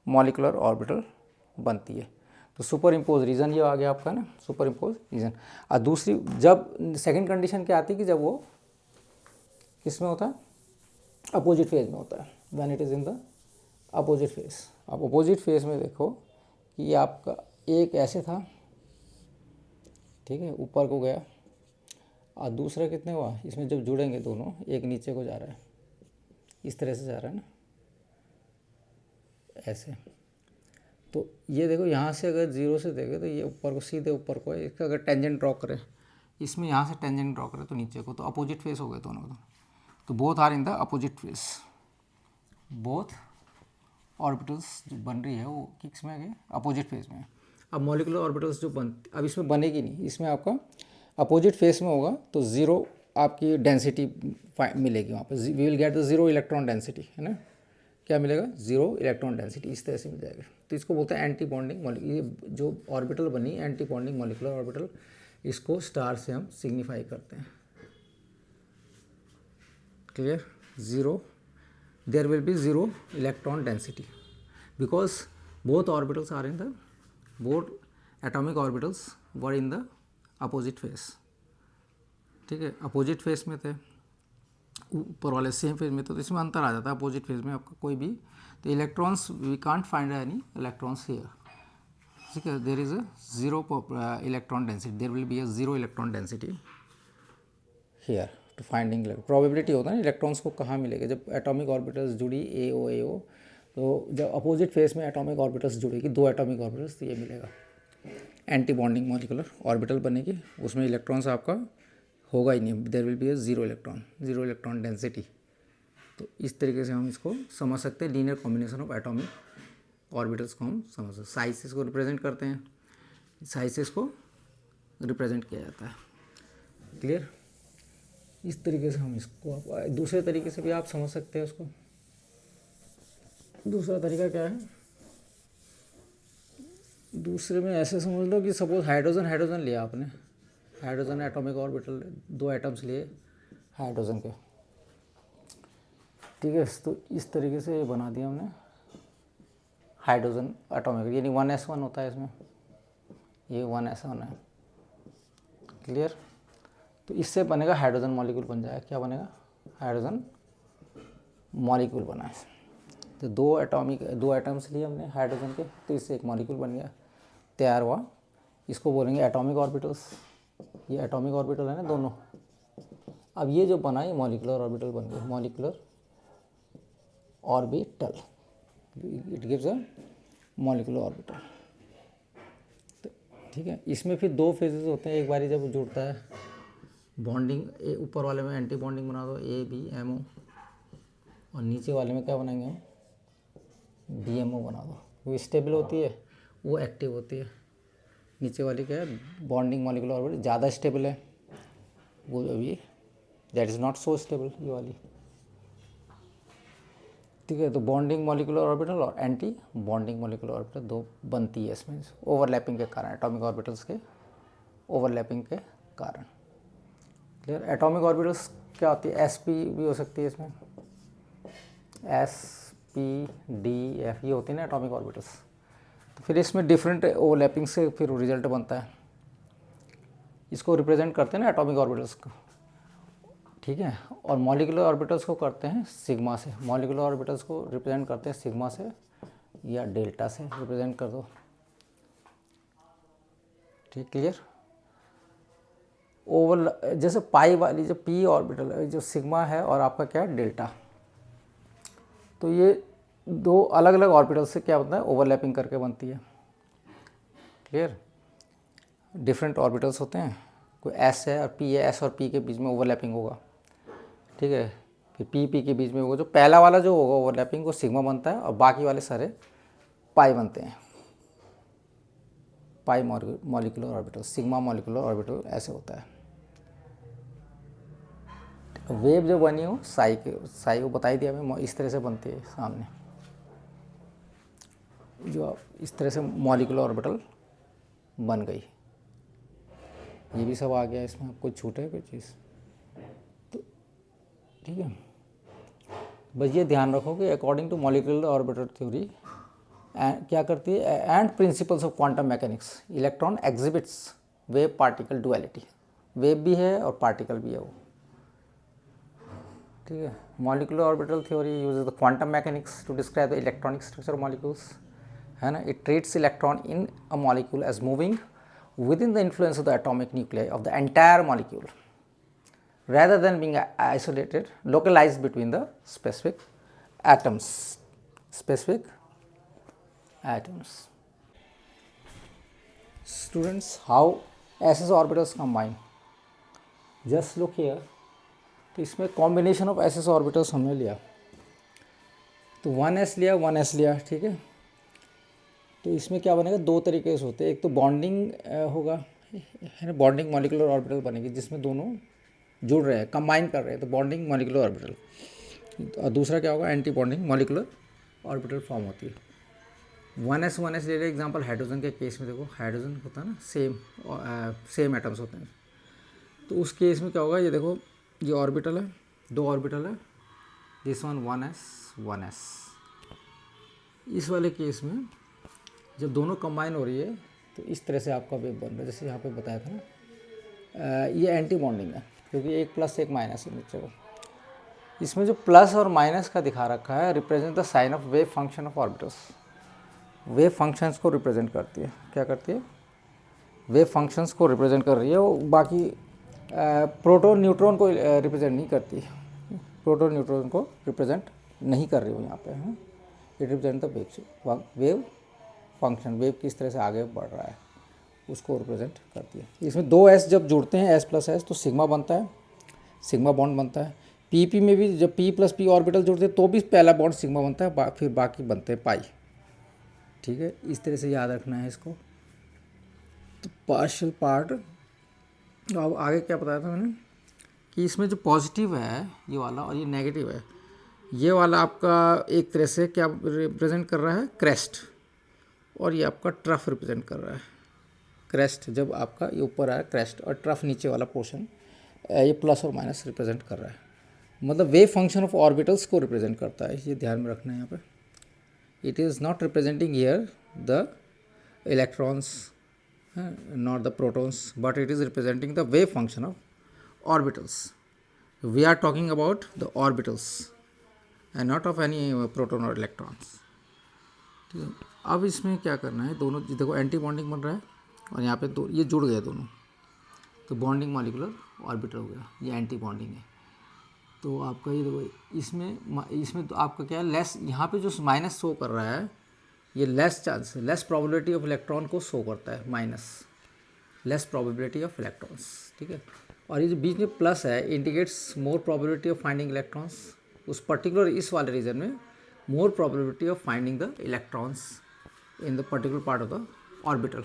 मॉलिक्यूलर ऑर्बिटल बनती है। तो सुपर इम्पोज रीज़न ये आ गया आपका ना, सुपर इम्पोज रीज़न। और दूसरी, जब सेकंड कंडीशन क्या आती है कि जब वो किस में होता है, अपोजिट फेज में होता है, when it is in the opposite phase. आप अपोजिट फेज में देखो कि ये आपका एक ऐसे था, ठीक है, ऊपर को गया, और दूसरा कितने हुआ, इसमें जब जुड़ेंगे दोनों, एक नीचे को जा रहा है, इस तरह से जा रहा है ना, ऐसे। तो ये देखो यहाँ से अगर जीरो से देखें तो ये ऊपर को, सीधे ऊपर को है, इसका अगर टेंजेंट ड्रॉ करें, इसमें यहाँ से टेंजेंट ड्रॉ करें तो नीचे को, तो अपोजिट फेस हो गए दोनों। तो both are in the opposite face, both orbitals जो बन रही है वो किस में है, अपोजिट फेस में है। अब मॉलिक्यूलर ऑर्बिटल्स जो अब इसमें बनेगी नहीं, इसमें आपका अपोजिट फेस में होगा, तो ज़ीरो आपकी डेंसिटी मिलेगी वहाँ पर, we will get the zero electron density, है ना, क्या मिलेगा, ज़ीरो इलेक्ट्रॉन डेंसिटी, इस तरह से मिल जाएगा। तो इसको बोलते हैं एंटी बॉन्डिंग मॉलिक्यूल, ये जो ऑर्बिटल बनी एंटी बॉन्डिंग मॉलिक्यूलर ऑर्बिटल, इसको स्टार से हम सिग्निफाई करते हैं। Clear, zero, there will be zero electron density because both orbitals are in the, both atomic orbitals were in the opposite face. ठीक है, अपोजिट फेस में थे, ऊपर वाले सेम फेज में, तो इसमें अंतर आ जाता है अपोजिट फेज में आपका कोई भी। तो electrons, we can't find any electrons here. ठीक है, there is a zero electron density, there will be a zero electron density here to finding. Probability होता है ना इलेक्ट्रॉन्स को कहाँ मिलेगा, जब एटॉमिक ऑर्बिटल्स जुड़ी AO, तो जब अपोजिट फेस में एटॉमिक ऑर्बिटल्स जुड़ेगी, दो एटॉमिक ऑर्बिटल्स, तो ये मिलेगा एंटी बॉन्डिंग मॉलिक्यूलर ऑर्बिटल बनेगी, उसमें इलेक्ट्रॉन्स आपका होगा ही नहीं, there will be a zero electron density. तो इस तरीके से हम इसको समझ सकते हैं, linear combination of atomic orbitals को हम समझ सकते हैं। साइजेस को रिप्रेजेंट करते हैं, साइजेस को रिप्रेजेंट किया जाता है। क्लियर, इस तरीके से हम इसको, दूसरे तरीके से भी आप समझ सकते हैं उसको। दूसरा तरीका क्या है, दूसरे में ऐसे समझ लो कि सपोज हाइड्रोजन हाइड्रोजन लिया आपने, हाइड्रोजन एटॉमिक ऑर्बिटल, 2 एटम्स लिए हाइड्रोजन के, ठीक है। तो इस तरीके से ये बना दिया हमने हाइड्रोजन एटॉमिक, यानी 1s1 होता है इसमें, ये 1s1 है, क्लियर। तो इससे बनेगा हाइड्रोजन मॉलिक्यूल बन जाएगा, क्या बनेगा, हाइड्रोजन मॉलिक्यूल बना है। तो 2 एटम्स लिए हमने हाइड्रोजन के, तो इससे एक मॉलिक्यूल बन गया, तैयार हुआ। इसको बोलेंगे एटॉमिक ऑर्बिटल्स, ये एटॉमिक ऑर्बिटल है ना दोनों। अब ये जो बना ये मॉलिकुलर ऑर्बिटल बन गया, molecular orbital, it gives a molecular orbital. तो ठीक है, इसमें फिर 2 फेजेस होते हैं। एक बारी जब जुड़ता है बॉन्डिंग, ऊपर वाले में एंटी बॉन्डिंग बना दो ABMO, और नीचे वाले में क्या बनाएंगे हम, BMO बना दो। वो स्टेबल होती है, वो एक्टिव होती है। नीचे वाली क्या है, बॉन्डिंग मॉलिकुलर ऑर्बिटल ज़्यादा स्टेबल है, वो अभी that is not so stable, ये वाली, ठीक है। तो बॉन्डिंग मॉलिकुलर ऑर्बिटल और एंटी बॉन्डिंग मॉलिकुलर ऑर्बिटल 2 बनती है इसमें, ओवरलैपिंग के कारण, एटॉमिक ऑर्बिटल्स के ओवरलैपिंग के कारण, क्लियर। एटॉमिक ऑर्बिटल्स क्या होती है, SP भी हो सकती है इसमें, SPDF ये होती है ना एटॉमिक ऑर्बिटल्स। तो फिर इसमें डिफरेंट ओवरलैपिंग से फिर रिजल्ट बनता है। इसको रिप्रेजेंट करते हैं ना एटॉमिक ऑर्बिटल्स को, ठीक है। और मॉलिकुलर ऑर्बिटल्स को करते हैं सिग्मा से, मॉलिकुलर ऑर्बिटल्स को रिप्रेजेंट करते हैं सिग्मा से या डेल्टा से रिप्रेजेंट कर दो, ठीक, क्लियर। ओवर जैसे पाई वाली जो P ऑर्बिटल है, जो सिग्मा है और आपका क्या है डेल्टा, तो ये 2 अलग अलग ऑर्बिटल से क्या बनता है, ओवरलैपिंग करके बनती है, क्लियर। डिफरेंट ऑर्बिटल्स होते हैं, कोई S है और P है, S और P के बीच में ओवरलैपिंग होगा, ठीक है। फिर P के बीच में होगा, जो पहला वाला जो होगा ओवरलैपिंग वो सिग्मा बनता है, और बाकी वाले सारे पाई बनते हैं, पाई molecular orbital, sigma molecular orbital ऐसे होता है। वेव जो बनी हो साई को बता ही दिया मैं, इस तरह से बनती है सामने, जो इस तरह से मॉलिकुलर ऑर्बिटल बन गई। ये भी सब आ गया इसमें, कुछ छूटे है कोई चीज़, तो ठीक है। बस ये ध्यान रखो कि according to molecular orbital theory क्या करती है, and principles of quantum mechanics, electron exhibits wave particle duality, wave भी है और पार्टिकल भी है वो, ठीक है। Molecular orbital theory uses the quantum mechanics to describe the electronic structure of molecules, है ना। It treats electron in a molecule as moving within the influence of the atomic nuclei of the entire molecule rather than being isolated, localized between the specific atoms. Students, how SS orbitals combine? Just look here. तो इसमें combination of SS orbitals हमने लिया, तो 1s लिया 1s लिया, ठीक है। तो इसमें क्या बनेगा, 2 तरीके से होते हैं, एक तो बॉन्डिंग होगा, है ना, बॉन्डिंग मॉलिकुलर ऑर्बिटल बनेगी जिसमें दोनों जुड़ रहे हैं, कंबाइन कर रहे हैं, तो बॉन्डिंग मॉलिकुलर ऑर्बिटल। और दूसरा क्या होगा, anti bonding molecular orbital form होती है। 1s ले ले एग्जांपल, हाइड्रोजन के केस में देखो, हाइड्रोजन होता है ना, सेम एटम्स होते हैं, तो उस केस में क्या होगा, ये देखो ये ऑर्बिटल है, 2 ऑर्बिटल है, दिस वन 1s। इस वाले केस में जब दोनों कंबाइन हो रही है तो इस तरह से आपका वेव बन रहा है, जैसे यहाँ पे बताया था ना, ये एंटी बॉन्डिंग है क्योंकि एक प्लस एक माइनस है नीचे को। इसमें जो प्लस और माइनस का दिखा रखा है represent the sign of wave function of orbitals, wave functions को रिप्रेजेंट करती है, क्या करती है, वेव फंक्शंस को रिप्रेजेंट कर रही है वो, बाकी प्रोटॉन न्यूट्रॉन को रिप्रेजेंट नहीं करती, प्रोटॉन न्यूट्रॉन को रिप्रेजेंट नहीं कर रही हो यहाँ पे, है। It represent the wave function, wave किस तरह से आगे बढ़ रहा है उसको रिप्रेजेंट करती है। इसमें 2s जब जुड़ते हैं, S+S, तो सिग्मा बनता है, सिग्मा बॉन्ड बनता है। PP में भी जब P+P ऑर्बिटल जुड़ते हैं तो भी पहला बॉन्ड सिग्मा बनता है, फिर बाकी बनते हैं पाई, ठीक है। इस तरह से याद रखना है इसको। तो पार्शियल पार्ट, अब आगे क्या बताया था मैंने कि इसमें जो पॉजिटिव है ये वाला और ये नेगेटिव है, ये वाला आपका एक तरह से क्या रिप्रेजेंट कर रहा है, क्रेस्ट, और ये आपका ट्रफ रिप्रेजेंट कर रहा है। क्रेस्ट जब आपका ये ऊपर आया क्रेस्ट, और ट्रफ नीचे वाला पोर्शन ये प्लस और माइनस रिप्रेजेंट कर रहा है, मतलब वेव फंक्शन ऑफ ऑर्बिटल्स को रिप्रेजेंट करता है, ये ध्यान में रखना है यहाँ पे। It is not representing here the electrons not the protons, but it is representing the wave function of orbitals. We are talking about the orbitals and not of any proton और इलेक्ट्रॉन्स। ठीक है, अब इसमें क्या करना है, दोनों देखो एंटी बॉन्डिंग बन रहा है और यहाँ पे दो ये जुड़ गए दोनों, तो बॉन्डिंग मॉलिक्यूलर ऑर्बिटल हो गया, ये एंटी बॉन्डिंग है। तो आपका ये देखो इसमें तो आपका क्या है, लेस, यहाँ पे जो माइनस शो कर रहा है ये लेस चांस है, लेस प्रोबेबिलिटी ऑफ इलेक्ट्रॉन को शो करता है, minus, less probability of electrons. ठीक है, और ये जो बीच में प्लस है indicates more probability of finding electrons, उस पर्टिकुलर इस वाले रीजन में मोर probability of finding the electrons in the particular part of the orbital.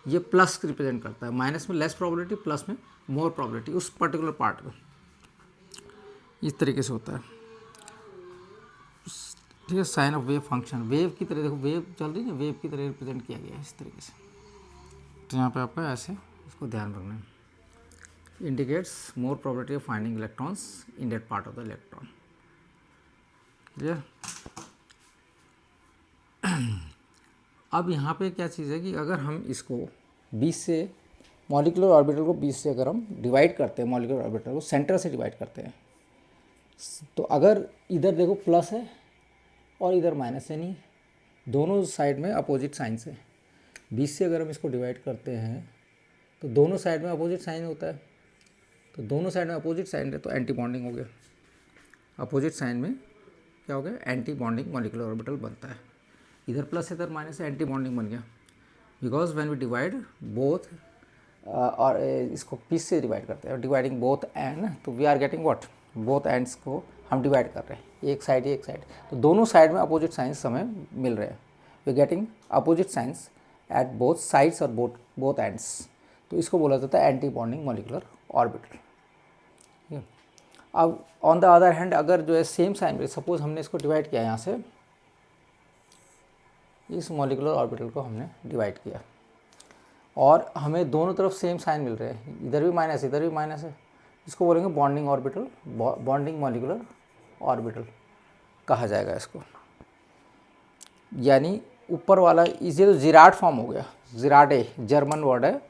ये प्लस रिप्रेजेंट करता है, माइनस में लेस प्रोबेबिलिटी, प्लस में मोर प्रोबेबिलिटी उस पर्टिकुलर पार्ट में, इस तरीके से होता है। ठीक है, sign of wave function, wave की तरह, देखो वेव चल रही है, वेव की तरह रिप्रेजेंट किया गया है इस तरीके से। तो यहाँ पे आपका ऐसे इसको ध्यान रखना है, indicates more probability of finding electrons in that part of the electron. Clear. अब यहाँ पे क्या चीज़ है कि अगर हम इसको 20 से मॉलिक्यूलर ऑर्बिटल को 20 से अगर हम डिवाइड करते हैं, मॉलिक्यूलर ऑर्बिटल को सेंटर से डिवाइड करते हैं, तो अगर इधर देखो प्लस है और इधर माइनस है, नहीं, दोनों साइड में अपोजिट साइंस है। 20 से अगर हम इसको डिवाइड करते हैं तो दोनों साइड में अपोजिट साइन होता है, तो दोनों साइड में अपोजिट साइन है तो एंटी बॉन्डिंग हो गया। अपोजिट साइन में क्या हो गया, एंटी बॉन्डिंग मॉलिक्यूलर ऑर्बिटल बनता है। इधर प्लस है इधर माइनस है, एंटी बॉन्डिंग बन गया। Because when we divide both और इसको 20 से डिवाइड करते हैं, डिवाइडिंग बोथ एंड, तो we are getting what, both ends को हम डिवाइड कर रहे हैं, एक साइड एक साइड, तो दोनों साइड में अपोजिट साइंस हमें मिल रहे हैं। We getting opposite signs at both sides और बोथ एंड्स, तो इसको बोला जाता है एंटी बॉन्डिंग मॉलिक्यूलर ऑर्बिटल। ठीक है, अब ऑन द अदर हैंड अगर जो है सेम साइन, सपोज हमने इसको डिवाइड किया, यहाँ से इस मॉलिक्यूलर ऑर्बिटल को हमने डिवाइड किया और हमें दोनों तरफ सेम साइन मिल रहे हैं, इधर भी माइनस इधर भी माइनस है, इसको बोलेंगे bonding orbital, bonding molecular orbital कहा जाएगा इसको। यानी ऊपर वाला इसे तो जिराड फॉर्म हो गया, जिराडे जर्मन वर्ड है,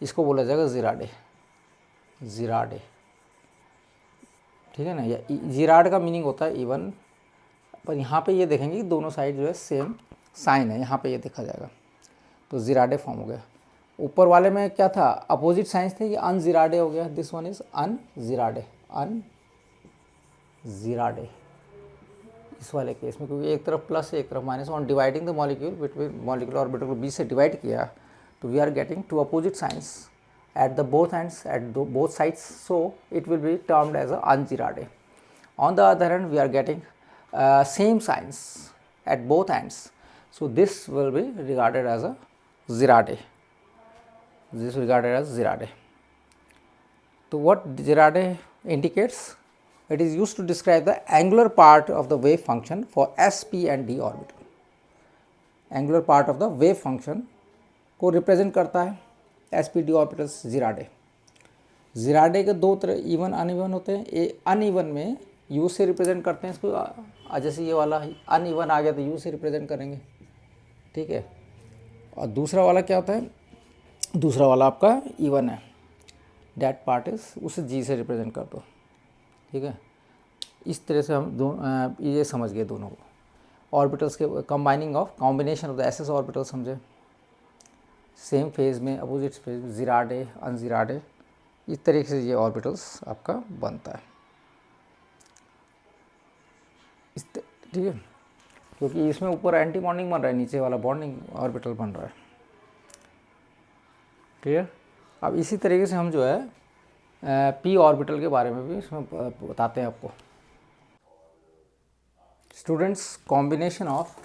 इसको बोला जाएगा जिराडे, जिराडे। ठीक है ना, या जिराड का मीनिंग होता है इवन, पर यहाँ पे ये देखेंगे कि दोनों साइड जो है सेम साइन है, यहाँ पे ये देखा जाएगा, तो जिराडे फॉर्म हो गया। ऊपर वाले में क्या था, अपोजिट साइंस थे, ये अनजिराडे हो गया, दिस वन इज अनजिराडे, अनजिराडे इस वाले केस में, क्योंकि एक तरफ प्लस है एक तरफ minus, on dividing the molecule between molecular orbital को 20 से डिवाइड किया, तो we are getting two opposite signs at the both ends, at both sides, so it will be termed as a anzirade. On the other hand, we are getting same signs at both ends, so this will be regarded as a zirade. This is regarded as zirade. So what zirade indicates? It is used to describe the angular part of the wave function for s, p and d orbital. Angular part of the wave function को represent करता है S P D orbitals जिराडे। जिराडे के दो तरह even uneven होते हैं, ए uneven में you से रिप्रेजेंट करते हैं इसको, जैसे ये वाला अनइवन आ गया तो यू से रिप्रेजेंट करेंगे। ठीक है, और दूसरा वाला क्या होता है, दूसरा वाला आपका इवन है, डैट पार्ट इज उसे जी से रिप्रेजेंट कर दो। ठीक है, इस तरह से हम ये समझ गए दोनों को, ऑर्बिटल्स के combining of combination of the S S orbital समझे, सेम फेज में अपोजिट फेज में जिराडे अनजिराडे, इस तरीके से ये ऑर्बिटल्स आपका बनता है। ठीक है, क्योंकि इसमें ऊपर एंटी बॉन्डिंग बन रहा है, नीचे वाला बॉन्डिंग ऑर्बिटल बन रहा है। क्लियर। अब इसी तरीके से हम जो है पी ऑर्बिटल के बारे में भी इसमें बताते हैं आपको। Students, combination of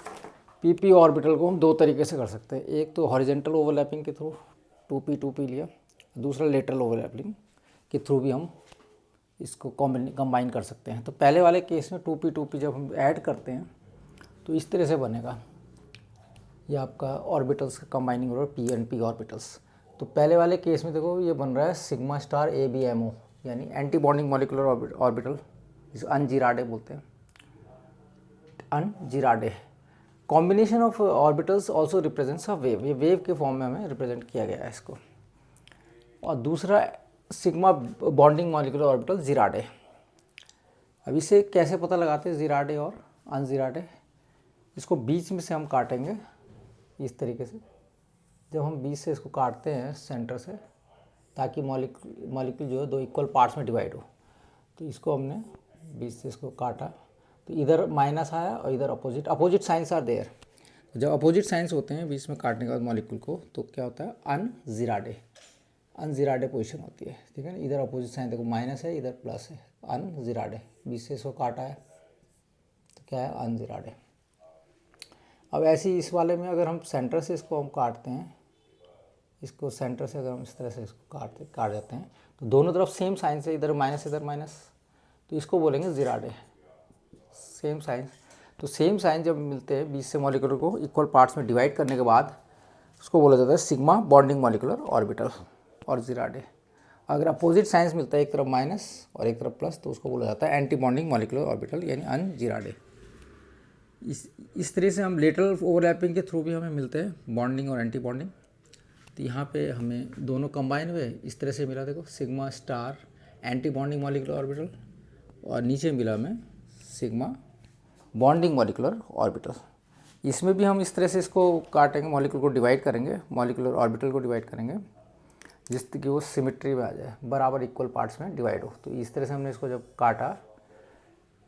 P orbital को हम दो तरीके से कर सकते हैं, एक तो हॉरिजेंटल ओवरलैपिंग के थ्रू 2p लिया, दूसरा लेटरल ओवरलैपिंग के थ्रू भी हम इसको कंबाइन कर सकते हैं। तो पहले वाले केस में 2p जब हम ऐड करते हैं तो इस तरह से बनेगा, ये आपका ऑर्बिटल्स का कंबाइनिंग हो रहा है, p एंड p ऑर्बिटल्स। तो पहले वाले केस में देखो ये बन रहा है सिग्मा स्टार ABMO, यानी एंटी बॉन्डिंग मॉलिकुलर ऑर्बिटल, जिसे अनजिराडे बोलते हैं, ungerade. Combination of orbitals also represents a wave, ये वेव के फॉर्म में हमें रिप्रेजेंट किया गया है इसको। और दूसरा sigma bonding molecular orbital gerade. अब इसे कैसे पता लगाते हैं जिराडे और अनजिराडे? इसको बीच में से हम काटेंगे इस तरीके से। जब हम बीच से इसको काटते हैं सेंटर से, ताकि मॉलिक्यूल जो है दो इक्वल पार्ट्स में डिवाइड हो, तो इसको हमने बीच से इसको काटा, तो इधर माइनस आया और इधर अपोजिट साइंस आर देयर। जब अपोजिट साइंस होते हैं बीच में काटने के बाद मॉलिक्यूल को, तो क्या होता है अनजिराडे पोजीशन होती है, ठीक है ना। इधर अपोजिट साइन देखो, माइनस है, इधर प्लस है, अनजिराडे। बीच से इसको काटा है तो क्या है, अनजिराडे। अब ऐसे ही इस वाले में अगर हम सेंटर से इसको हम काटते हैं, इसको सेंटर से अगर हम इस तरह से इसको काट देते हैं, तो दोनों तरफ सेम साइन से, इधर माइनस, तो इसको बोलेंगे जिराडे, सेम साइन। तो सेम साइन जब मिलते हैं बीच से मॉलिक्यूल को इक्वल पार्ट्स में डिवाइड करने के बाद, उसको बोला जाता है सिग्मा बॉन्डिंग मॉलिकुलर ऑर्बिटल और जिराडे। अगर अपोजिट साइंस मिलता है, एक तरफ माइनस और एक तरफ प्लस, तो उसको बोला जाता है एंटी बॉन्डिंग मॉलिकुलर ऑर्बिटल, यानी अनजिराडे। इस तरह से हम लेटरल ओवरलैपिंग के थ्रू भी हमें मिलते हैं बॉन्डिंग और एंटी बॉन्डिंग। तो यहाँ पे हमें दोनों कंबाइन हुए, इस तरह से मिला, देखो sigma star anti bonding molecular orbital, और नीचे मिला हमें सिग्मा बॉन्डिंग मॉलिकुलर ऑर्बिटल। इसमें भी हम इस तरह से इसको काटेंगे, मॉलिक्यूल को डिवाइड करेंगे, मॉलिकुलर ऑर्बिटल को डिवाइड करेंगे, जिससे कि वो सिमेट्री में आ जाए, बराबर इक्वल पार्ट्स में डिवाइड हो। तो इस तरह से हमने इसको जब काटा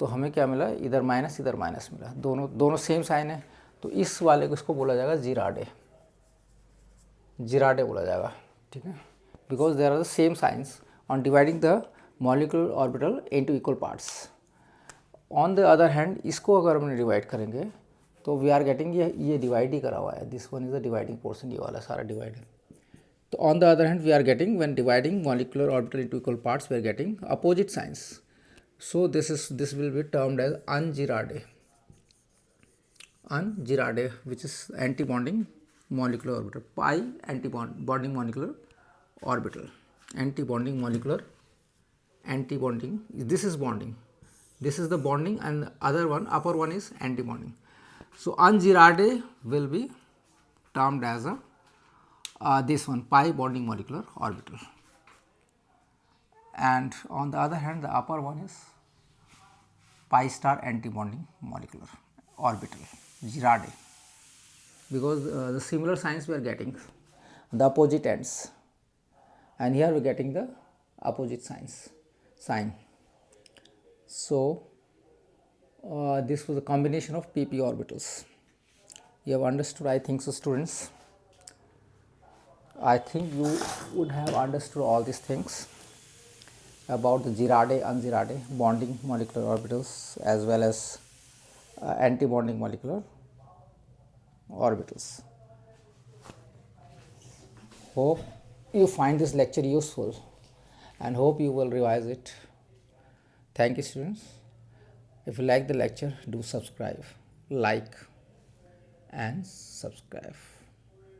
तो हमें क्या मिला, इधर माइनस मिला, दोनों सेम साइन है। तो इस वाले को इसको बोला जाएगा जिराडे बोला जाएगा, ठीक है, because there are the same signs on dividing the molecular orbital into equal parts. On the other hand इसको अगर हमने डिवाइड करेंगे तो वी आर गेटिंग, ये डिवाइड ही करा हुआ है, this one is the dividing portion, ये वाला सारा डिवाइड है। तो on the other hand we are getting, when dividing molecular orbital into equal parts, we are getting opposite signs. So this will be termed as अनजिराडे, which is anti-bonding molecular orbital, pi anti-bonding molecular orbital, anti-bonding, this is bonding, this is the bonding, and the other one, upper one is anti-bonding. So अनजिराडे will be termed as this one, pi bonding molecular orbital, and on the other hand the upper one is pi star anti-bonding molecular orbital, Girardet, because the similar signs we are getting the opposite ends, and here we are getting the opposite sign. So this was a combination of pp orbitals. You have understood, I think so, students. I think you would have understood all these things about the Girardet, unGirardet, bonding molecular orbitals, as well as anti-bonding molecular orbitals. Hope you find this lecture useful and hope you will revise it. Thank you, students. If you like the lecture, do subscribe, like and subscribe.